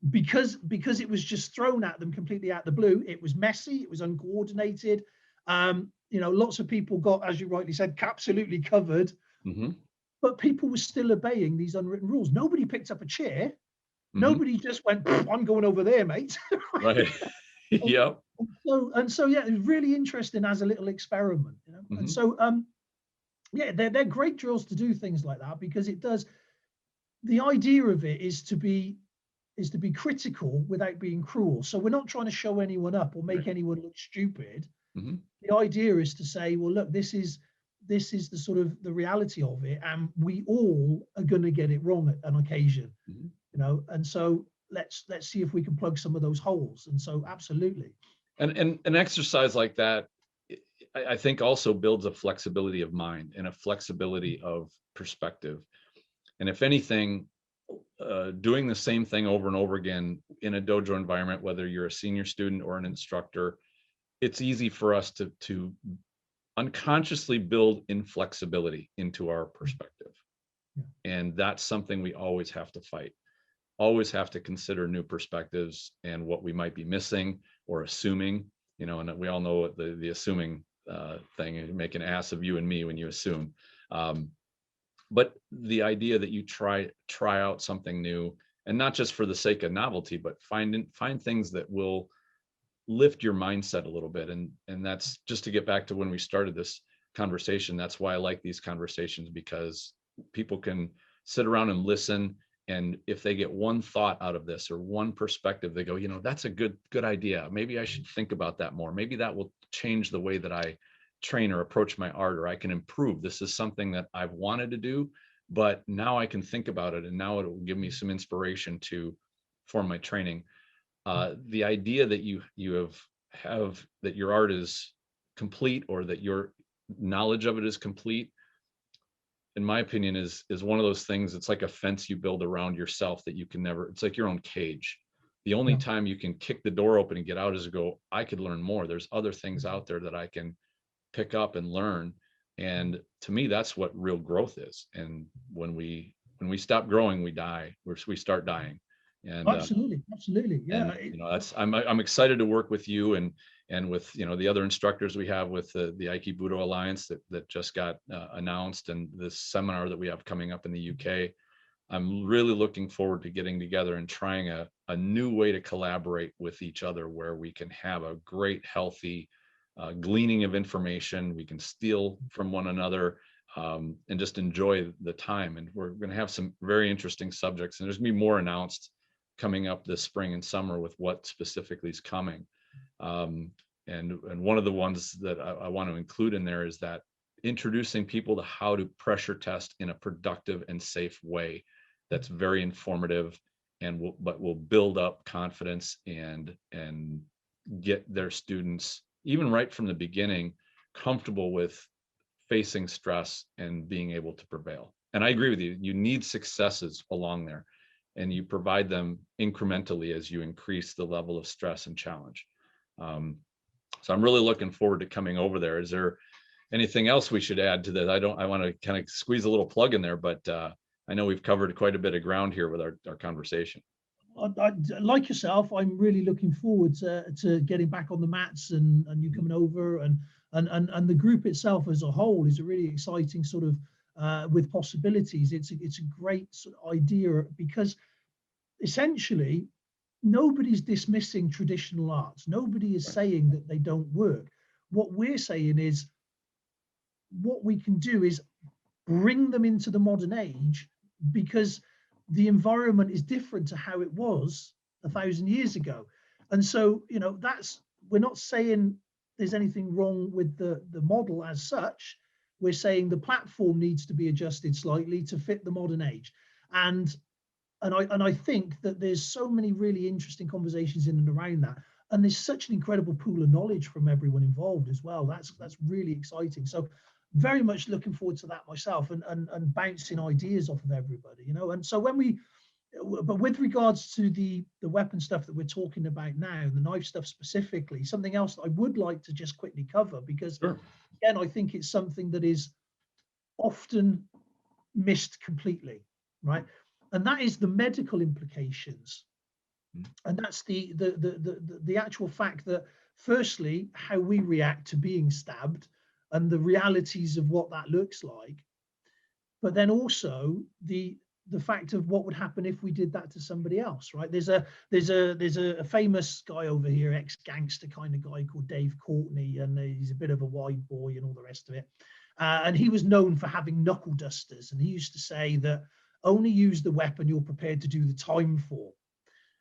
because it was just thrown at them completely out the blue, it was messy, it was uncoordinated. You know, lots of people got, as you rightly said, absolutely covered. Mm-hmm. But people were still obeying these unwritten rules. Nobody picked up a chair. Mm-hmm. Nobody just went, I'm going over there, mate. Right. Yep. And so, yeah, it was really interesting as a little experiment, you know. Mm-hmm. And so, yeah, they're great drills to do things like that, because it does. The idea of it is to be critical without being cruel. So we're not trying to show anyone up or make anyone look stupid. Mm-hmm. The idea is to say, well, look, this is the sort of the reality of it, and we all are going to get it wrong at an occasion, Mm-hmm. you know. And so let's see if we can plug some of those holes. And so, absolutely. And an exercise like that, I think, also builds a flexibility of mind and a flexibility of perspective. And if anything, doing the same thing over and over again in a dojo environment, whether you're a senior student or an instructor, it's easy for us to unconsciously build inflexibility into our perspective. Yeah. And that's something we always have to fight. Always have to consider new perspectives and what we might be missing or assuming, you know. And we all know what the assuming thing, you make an ass of you and me when you assume. But the idea that you try out something new, and not just for the sake of novelty, but find things that will lift your mindset a little bit. And that's just to get back to when we started this conversation. That's why I like these conversations, because people can sit around and listen. And if they get one thought out of this or one perspective, they go, you know, that's a good idea. Maybe I should think about that more. Maybe that will change the way that I train or approach my art, or I can improve. This is something that I've wanted to do, but now I can think about it, and now it will give me some inspiration to form my training. The idea that you have that your art is complete, or that your knowledge of it is complete, in my opinion, is one of those things. It's like a fence you build around yourself that you can never. It's like your own cage. The only time you can kick the door open and get out is to go, I could learn more. There's other things out there that I can pick up and learn. And to me, that's what real growth is. And when we stop growing, we die. We start dying. And absolutely, yeah. And, you know, I'm excited to work with you and with, you know, the other instructors we have with the Aikibudo Alliance that just got announced, and this seminar that we have coming up in the UK. I'm really looking forward to getting together and trying a new way to collaborate with each other, where we can have a great, healthy gleaning of information. We can steal from one another, and just enjoy the time. And we're going to have some very interesting subjects, and there's going to be more announced coming up this spring and summer with what specifically is coming. And one of the ones that I want to include in there is that introducing people to how to pressure test in a productive and safe way. That's very informative and will build up confidence and get their students, even right from the beginning, comfortable with facing stress and being able to prevail. And I agree with you. You need successes along there, and you provide them incrementally as you increase the level of stress and challenge. So I'm really looking forward to coming over there. Is there anything else we should add to that? I want to kind of squeeze a little plug in there, but I know we've covered quite a bit of ground here with our conversation. Like yourself, I'm really looking forward to getting back on the mats and you coming over, and the group itself as a whole is a really exciting sort of with possibilities. It's a great sort of idea, because essentially nobody's dismissing traditional arts. Nobody is saying that they don't work. What we're saying is what we can do is bring them into the modern age, because the environment is different to how it was 1,000 years ago. And so, you know, we're not saying there's anything wrong with the model as such. We're saying the platform needs to be adjusted slightly to fit the modern age. And I think that there's so many really interesting conversations in and around that. And there's such an incredible pool of knowledge from everyone involved as well. That's really exciting. So very much looking forward to that myself, and bouncing ideas off of everybody, you know. And so but with regards to the weapon stuff that we're talking about now, and the knife stuff specifically, something else that I would like to just quickly cover, because again, I think it's something that is often missed completely, right? And that is the medical implications. And that's the actual fact that, firstly, how we react to being stabbed and the realities of what that looks like, but then also the fact of what would happen if we did that to somebody else, right? There's a famous guy over here, ex-gangster kind of guy called Dave Courtney, and he's a bit of a wide boy and all the rest of it. And he was known for having knuckle dusters, and he used to say that only use the weapon you're prepared to do the time for.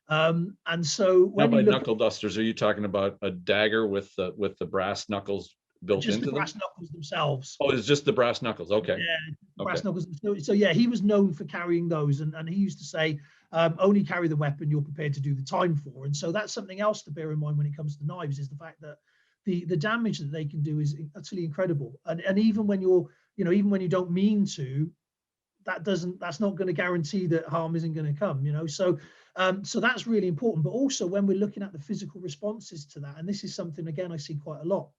And so when by knuckle dusters, are you talking about a dagger with the brass knuckles built just into the brass them? knuckles themselves? Oh, it's just the brass knuckles. Okay. Yeah, brass knuckles. So yeah, he was known for carrying those, and he used to say, only carry the weapon you're prepared to do the time for. And so that's something else to bear in mind when it comes to knives, is the fact that the damage that they can do is utterly incredible. And even when even when you don't mean to, that's not going to guarantee that harm isn't going to come, you know. So so that's really important. But also when we're looking at the physical responses to that, and this is something again I see quite a lot.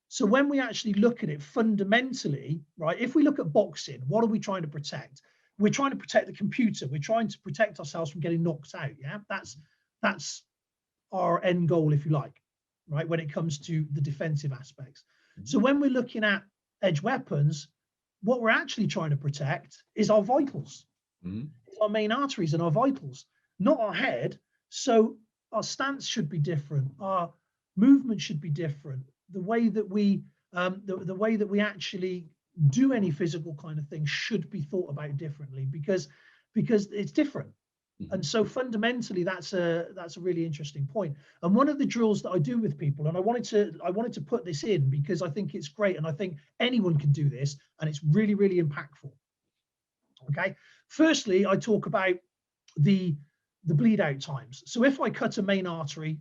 So when we actually look at it fundamentally, right, if we look at boxing, what are we trying to protect? We're trying to protect the computer. We're trying to protect ourselves from getting knocked out. Yeah, that's our end goal, if you like, right, when it comes to the defensive aspects. So when we're looking at edge weapons, what we're actually trying to protect is our vitals, it's our main arteries and our vitals, not our head. So our stance should be different. Our movement should be different. The way that we the way that we actually do any physical kind of thing should be thought about differently, because it's different. And so fundamentally, that's a really interesting point. And one of the drills that I do with people, and I wanted to put this in because I think it's great, and I think anyone can do this, and it's really, really impactful. Okay. Firstly, I talk about the bleed out times. So if I cut a main artery,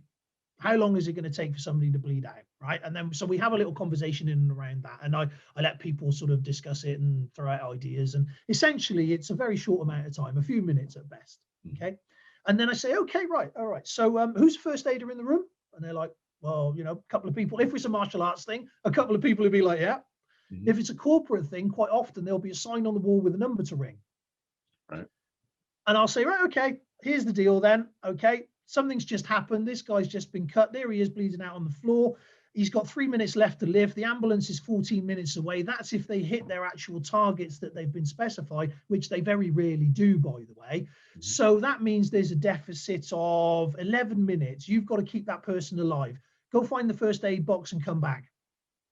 how long is it going to take for somebody to bleed out, right? And then so we have a little conversation in and around that, and I let people sort of discuss it and throw out ideas, and essentially it's a very short amount of time, a few minutes at best. Okay. And then I say, okay, right, all right, so who's first aider in the room? And they're like, well, you know, a couple of people. If it's a martial arts thing, a couple of people will be like, yeah. If it's a corporate thing, quite often there'll be a sign on the wall with a number to ring. Right. And I'll say, right, okay, here's the deal then. Okay, something's just happened. This guy's just been cut. There he is, bleeding out on the floor. He's got 3 minutes left to live. The ambulance is 14 minutes away. That's if they hit their actual targets that they've been specified, which they very rarely do, by the way. So that means there's a deficit of 11 minutes. You've got to keep that person alive. Go find the first aid box and come back.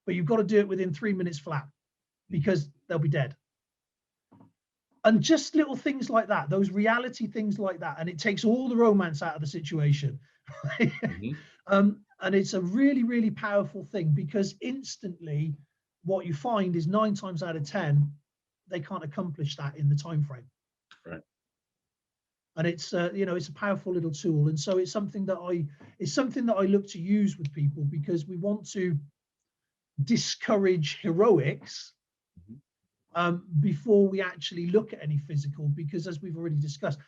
But you've got to do it within 3 minutes flat, because they'll be dead. And just little things like that, those reality things like that, and it takes all the romance out of the situation. Right? And it's a really, really powerful thing, because instantly what you find is 9 times out of 10, they can't accomplish that in the time frame. Right. And it's it's a powerful little tool. And so it's something that I look to use with people, because we want to discourage heroics before we actually look at any physical, because as we've already discussed,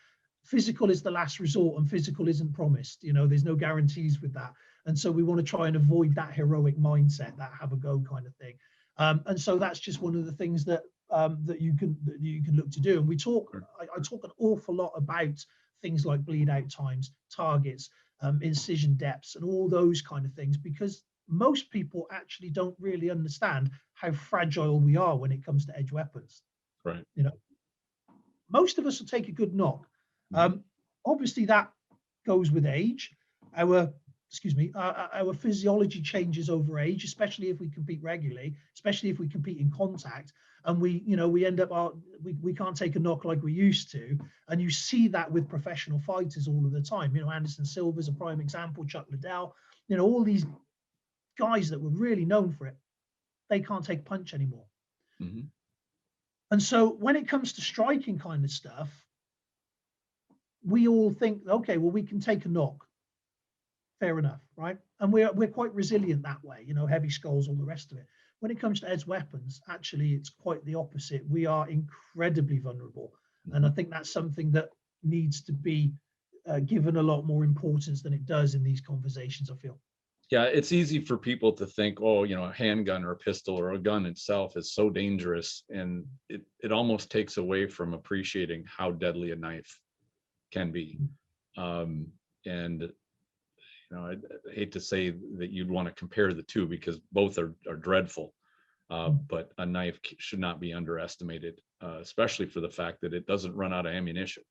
physical is the last resort, and physical isn't promised. There's no guarantees with that. And so we want to try and avoid that heroic mindset, that have a go kind of thing. And so that's just one of the things that you can look to do. And I talk an awful lot about things like bleed out times, targets, incision depths, and all those kind of things, because most people actually don't really understand how fragile we are when it comes to edge weapons. Right. Most of us will take a good knock. Obviously, that goes with age. Our physiology changes over age, especially if we compete regularly, especially if we compete in contact, and we end up we can't take a knock like we used to. And you see that with professional fighters all of the time. Anderson Silva's a prime example, Chuck Liddell, all these guys that were really known for it, they can't take a punch anymore. And so when it comes to striking kind of stuff, we all think, okay, well, we can take a knock. Fair enough, right? And we're quite resilient that way, heavy skulls, all the rest of it. When it comes to edge weapons, actually, it's quite the opposite. We are incredibly vulnerable. And I think that's something that needs to be given a lot more importance than it does in these conversations, I feel. Yeah, it's easy for people to think, oh, a handgun or a pistol or a gun itself is so dangerous, and it almost takes away from appreciating how deadly a knife can be. And I hate to say that you'd want to compare the two, because both are dreadful. But a knife should not be underestimated, especially for the fact that it doesn't run out of ammunition.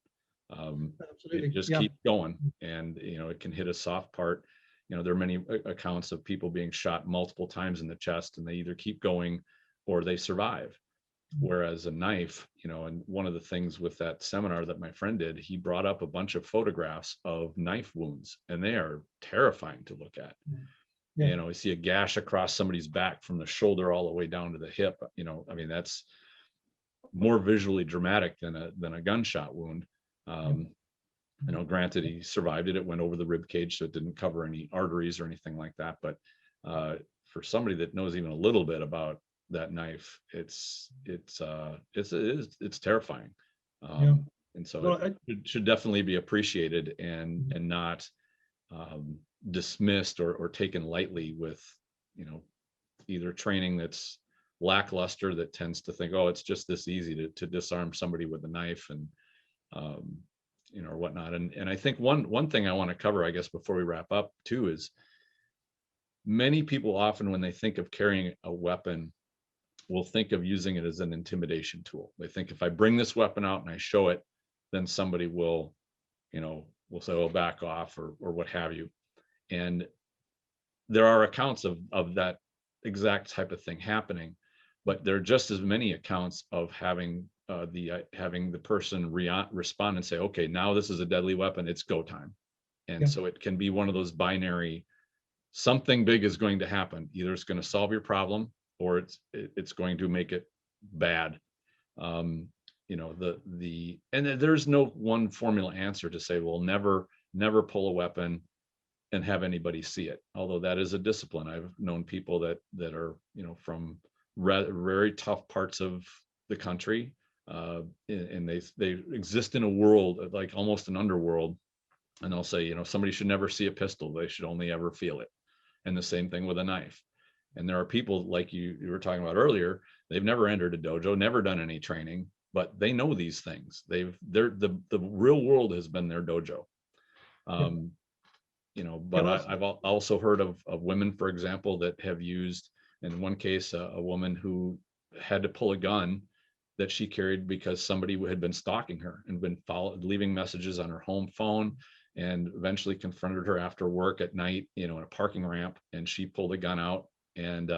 Absolutely. It just keeps going, and it can hit a soft part. There are many accounts of people being shot multiple times in the chest, and they either keep going or they survive. Whereas a knife, and one of the things with that seminar that my friend did, he brought up a bunch of photographs of knife wounds, and they are terrifying to look at. You see a gash across somebody's back from the shoulder all the way down to the hip. That's more visually dramatic than a gunshot wound. Granted, he survived it. It went over the rib cage, so it didn't cover any arteries or anything like that. But for somebody that knows even a little bit about that knife, it's terrifying. And so it should definitely be appreciated and not dismissed or taken lightly with either training that's lackluster, that tends to think, oh, it's just this easy to disarm somebody with a knife, and or whatnot. And I think one thing I want to cover, I guess, before we wrap up too, is many people often, when they think of carrying a weapon, will think of using it as an intimidation tool. They think, if I bring this weapon out and I show it, then somebody will say, oh, back off, or what have you. And there are accounts of that exact type of thing happening, but there are just as many accounts of having the person respond and say, okay, now this is a deadly weapon, it's go time. And so it can be one of those binary, something big is going to happen. Either it's going to solve your problem, or it's going to make it bad. And there's no one formula answer to say, well, never pull a weapon and have anybody see it. Although that is a discipline. I've known people that are, from very tough parts of the country, and they exist in a world like almost an underworld, and they'll say, somebody should never see a pistol, they should only ever feel it. And the same thing with a knife. And there are people like you were talking about earlier, they've never entered a dojo, never done any training, but they know these things. The real world has been their dojo. But I've also heard of women, for example, that have used, in one case, a woman who had to pull a gun that she carried because somebody had been stalking her and been leaving messages on her home phone, and eventually confronted her after work at night, in a parking ramp, and she pulled a gun out and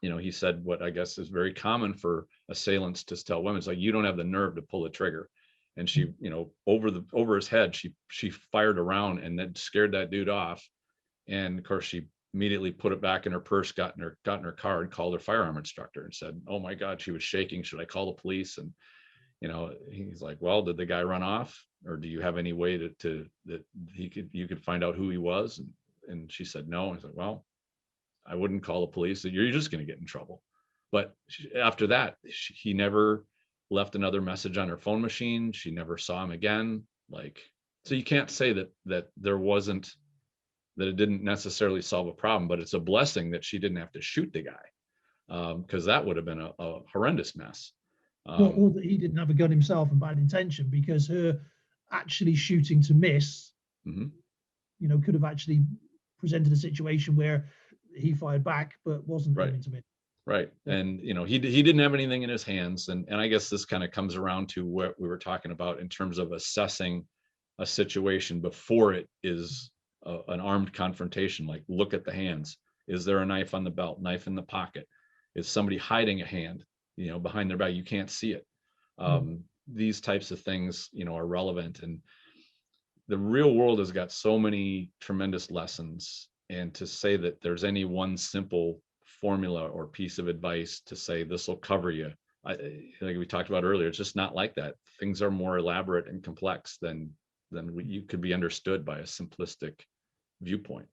he said what I guess is very common for assailants to tell women. It's like, you don't have the nerve to pull the trigger. And she, over his head, she fired around and then scared that dude off. And of course, she immediately put it back in her purse, got in her car, and called her firearm instructor and said, "Oh my God," she was shaking. "Should I call the police?" And he's like, "Well, did the guy run off, or do you have any way that you could find out who he was?" And she said no. I was like, "Well, I wouldn't call the police. You're just going to get in trouble." But after that, he never left another message on her phone machine. She never saw him again. So you can't say that there wasn't, that it didn't necessarily solve a problem, but it's a blessing that she didn't have to shoot the guy, because that would have been a horrendous mess. Or that he didn't have a gun himself and bad intention, because her actually shooting to miss, could have actually presented a situation where he fired back but wasn't aiming to miss. Right. And he didn't have anything in his hands. And I guess this kind of comes around to what we were talking about in terms of assessing a situation before it is an armed confrontation. Like, look at the hands. Is there a knife on the belt, knife in the pocket? Is somebody hiding a hand, behind their back? You can't see it. These types of things, are relevant. And the real world has got so many tremendous lessons. And to say that there's any one simple formula or piece of advice to say this will cover you, like we talked about earlier, it's just not like that. Things are more elaborate and complex than you could be understood by a simplistic viewpoint.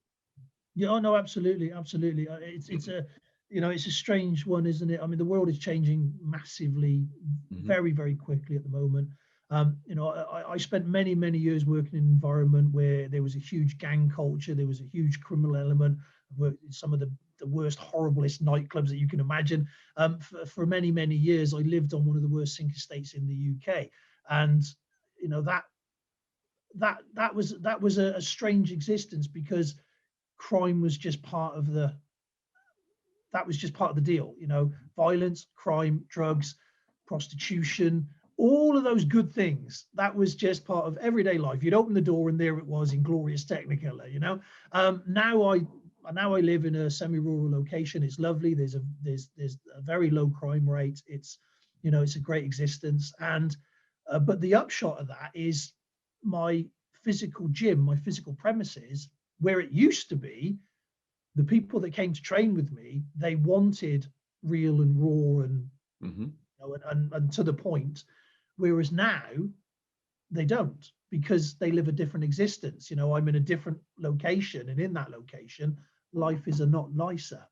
Yeah, oh, no, absolutely. It's a strange one, isn't it? I mean, the world is changing massively, very, very quickly at the moment. I spent many, many years working in an environment where there was a huge gang culture, there was a huge criminal element. I worked in some of the worst, horriblest nightclubs that you can imagine. For many, many years, I lived on one of the worst sinker states in the UK, and that was a strange existence, because crime was just part of the deal. Violence, crime, drugs, prostitution, all of those good things, that was just part of everyday life. You'd open the door and there it was in glorious technicolor. Now I live in a semi-rural location. It's lovely. There's a very low crime rate. It's a great existence. And but the upshot of that is my physical gym, my physical premises, where it used to be, the people that came to train with me, they wanted real and raw and and to the point. Whereas now they don't, because they live a different existence. I'm in a different location, and in that location, life is a lot nicer.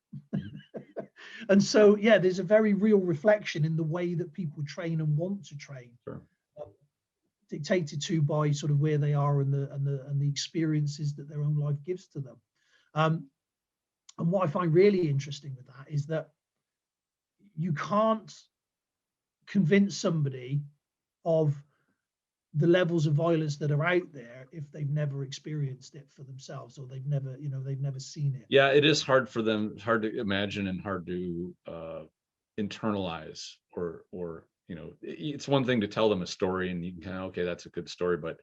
And so, yeah, there's a very real reflection in the way that people train and want to train. Sure. Dictated to by sort of where they are and the experiences that their own life gives to them. And what I find really interesting with that is that you can't convince somebody of the levels of violence that are out there if they've never experienced it for themselves, or they've never seen it. Yeah, it is hard for them, hard to imagine and hard to internalize, or it's one thing to tell them a story and you can kind of, okay, that's a good story, but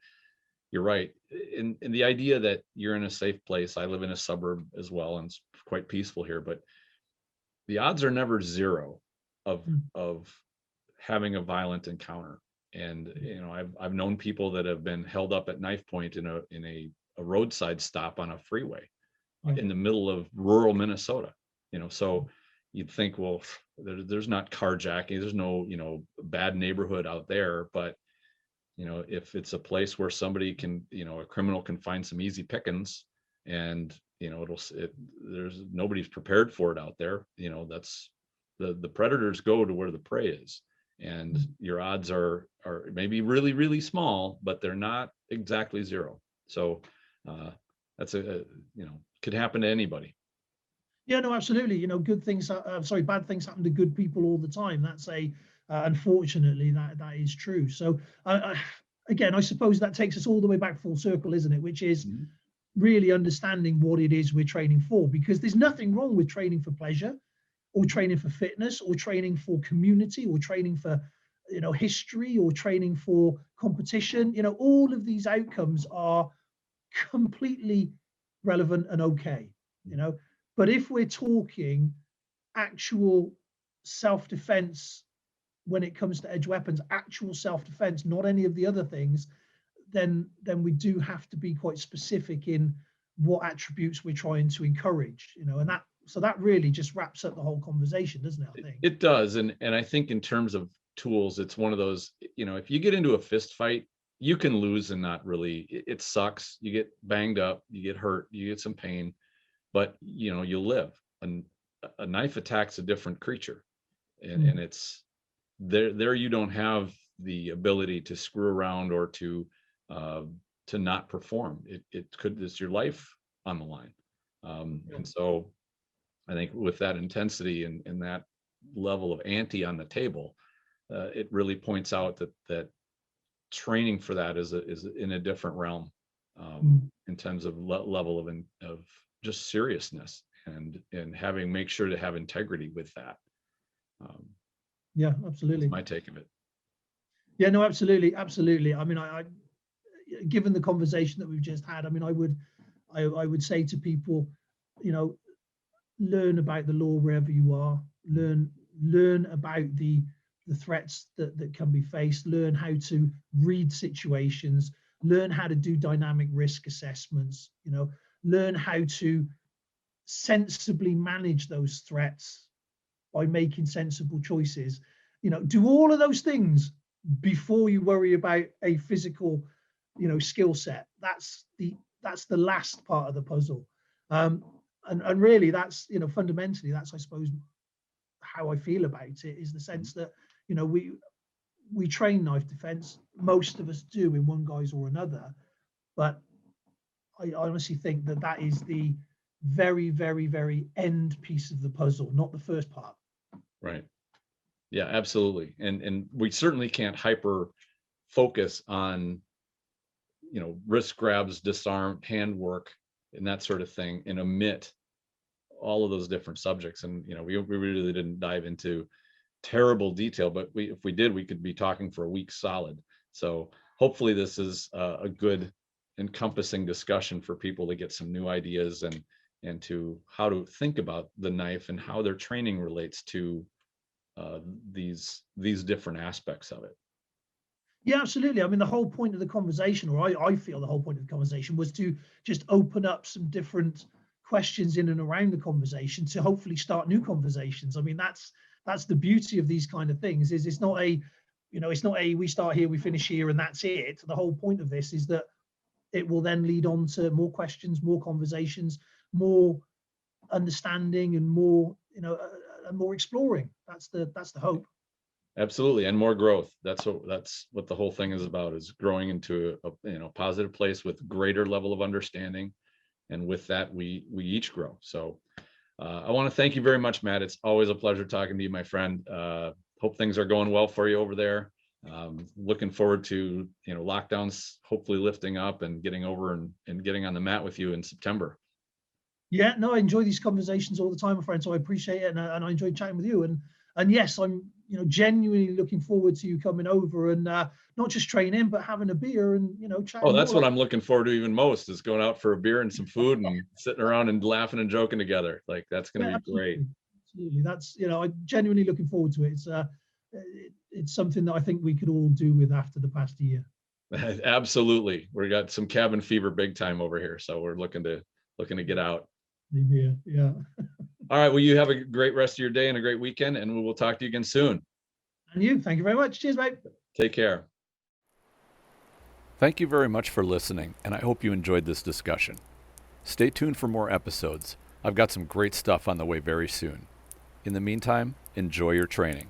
you're right. In the idea that you're in a safe place. I live in a suburb as well, and it's quite peaceful here, but the odds are never zero of having a violent encounter. And I've known people that have been held up at knife point in a roadside stop on a freeway in the middle of rural Minnesota. So you'd think, well, there's not carjacking, there's no bad neighborhood out there, but if it's a place where somebody can, a criminal can find some easy pickings, and there's nobody's prepared for it out there. That's the predators go to where the prey is, and your odds are maybe really, really small, but they're not exactly zero. So that's could happen to anybody. Yeah, no, absolutely. Good things, bad things happen to good people all the time. That's unfortunately, that is true. So again, I suppose that takes us all the way back full circle, isn't it? Which is really understanding what it is we're training for, because there's nothing wrong with training for pleasure, or training for fitness, or training for community, or training for history, or training for competition. All of these outcomes are completely relevant and okay. But if we're talking actual self-defense when it comes to edge weapons, actual self-defense, not any of the other things, then we do have to be quite specific in what attributes we're trying to encourage, and that really just wraps up the whole conversation, doesn't it? I think it does. And I think in terms of tools, it's one of those, if you get into a fist fight, you can lose and not really, it sucks. You get banged up, you get hurt, you get some pain, but you live. And a knife attack's a different creature. And it's there you don't have the ability to screw around or to not perform. It's your life on the line. And so I think with that intensity and that level of ante on the table, it really points out that training for that is in a different realm, in terms of level of just seriousness and make sure to have integrity with that. Yeah, absolutely. That's my take of it. Yeah, no, absolutely. I mean, I given the conversation that we've just had, I mean, I would say to people, learn about the law wherever you are, learn about the threats that can be faced, learn how to read situations, learn how to do dynamic risk assessments, learn how to sensibly manage those threats by making sensible choices. Do all of those things before you worry about a physical, skill set. That's the last part of the puzzle. And really that's, fundamentally, that's, I suppose, how I feel about it, is the sense that, we train knife defense. Most of us do in one guise or another, but I honestly think that is the very, very, very end piece of the puzzle, not the first part. Right. Yeah, absolutely. And we certainly can't hyper focus on, wrist grabs, disarm, handwork, and that sort of thing, and omit all of those different subjects. And, we really didn't dive into terrible detail, but if we did, we could be talking for a week solid. So hopefully this is a good encompassing discussion for people to get some new ideas and to how to think about the knife and how their training relates to these different aspects of it. Yeah, absolutely. I mean, the whole point of the conversation, or I feel the whole point of the conversation, was to just open up some different questions in and around the conversation to hopefully start new conversations. I mean, that's the beauty of these kind of things, is it's not a we start here, we finish here, and that's it. The whole point of this is that it will then lead on to more questions, more conversations, more understanding, and more more exploring. That's the hope. Absolutely. And more growth. That's what the whole thing is about, is growing into a positive place with greater level of understanding. And with that, we each grow. So I want to thank you very much, Matt. It's always a pleasure talking to you, my friend. Hope things are going well for you over there. Looking forward to, lockdowns hopefully lifting up and getting over and getting on the mat with you in September. Yeah, no, I enjoy these conversations all the time, my friend. So I appreciate it, and I enjoyed chatting with you. And yes, I'm genuinely looking forward to you coming over and not just training, but having a beer and chatting. Oh, that's what I'm looking forward to even most, is going out for a beer and some food and sitting around and laughing and joking together. Like, that's going to be great. Absolutely, that's I'm genuinely looking forward to it. It's something that I think we could all do with after the past year. Absolutely, we got some cabin fever big time over here, so we're looking to get out. Yeah. All right. Well, you have a great rest of your day and a great weekend, and we will talk to you again soon. And you, thank you very much. Cheers, mate. Take care. Thank you very much for listening, and I hope you enjoyed this discussion. Stay tuned for more episodes. I've got some great stuff on the way very soon. In the meantime, enjoy your training.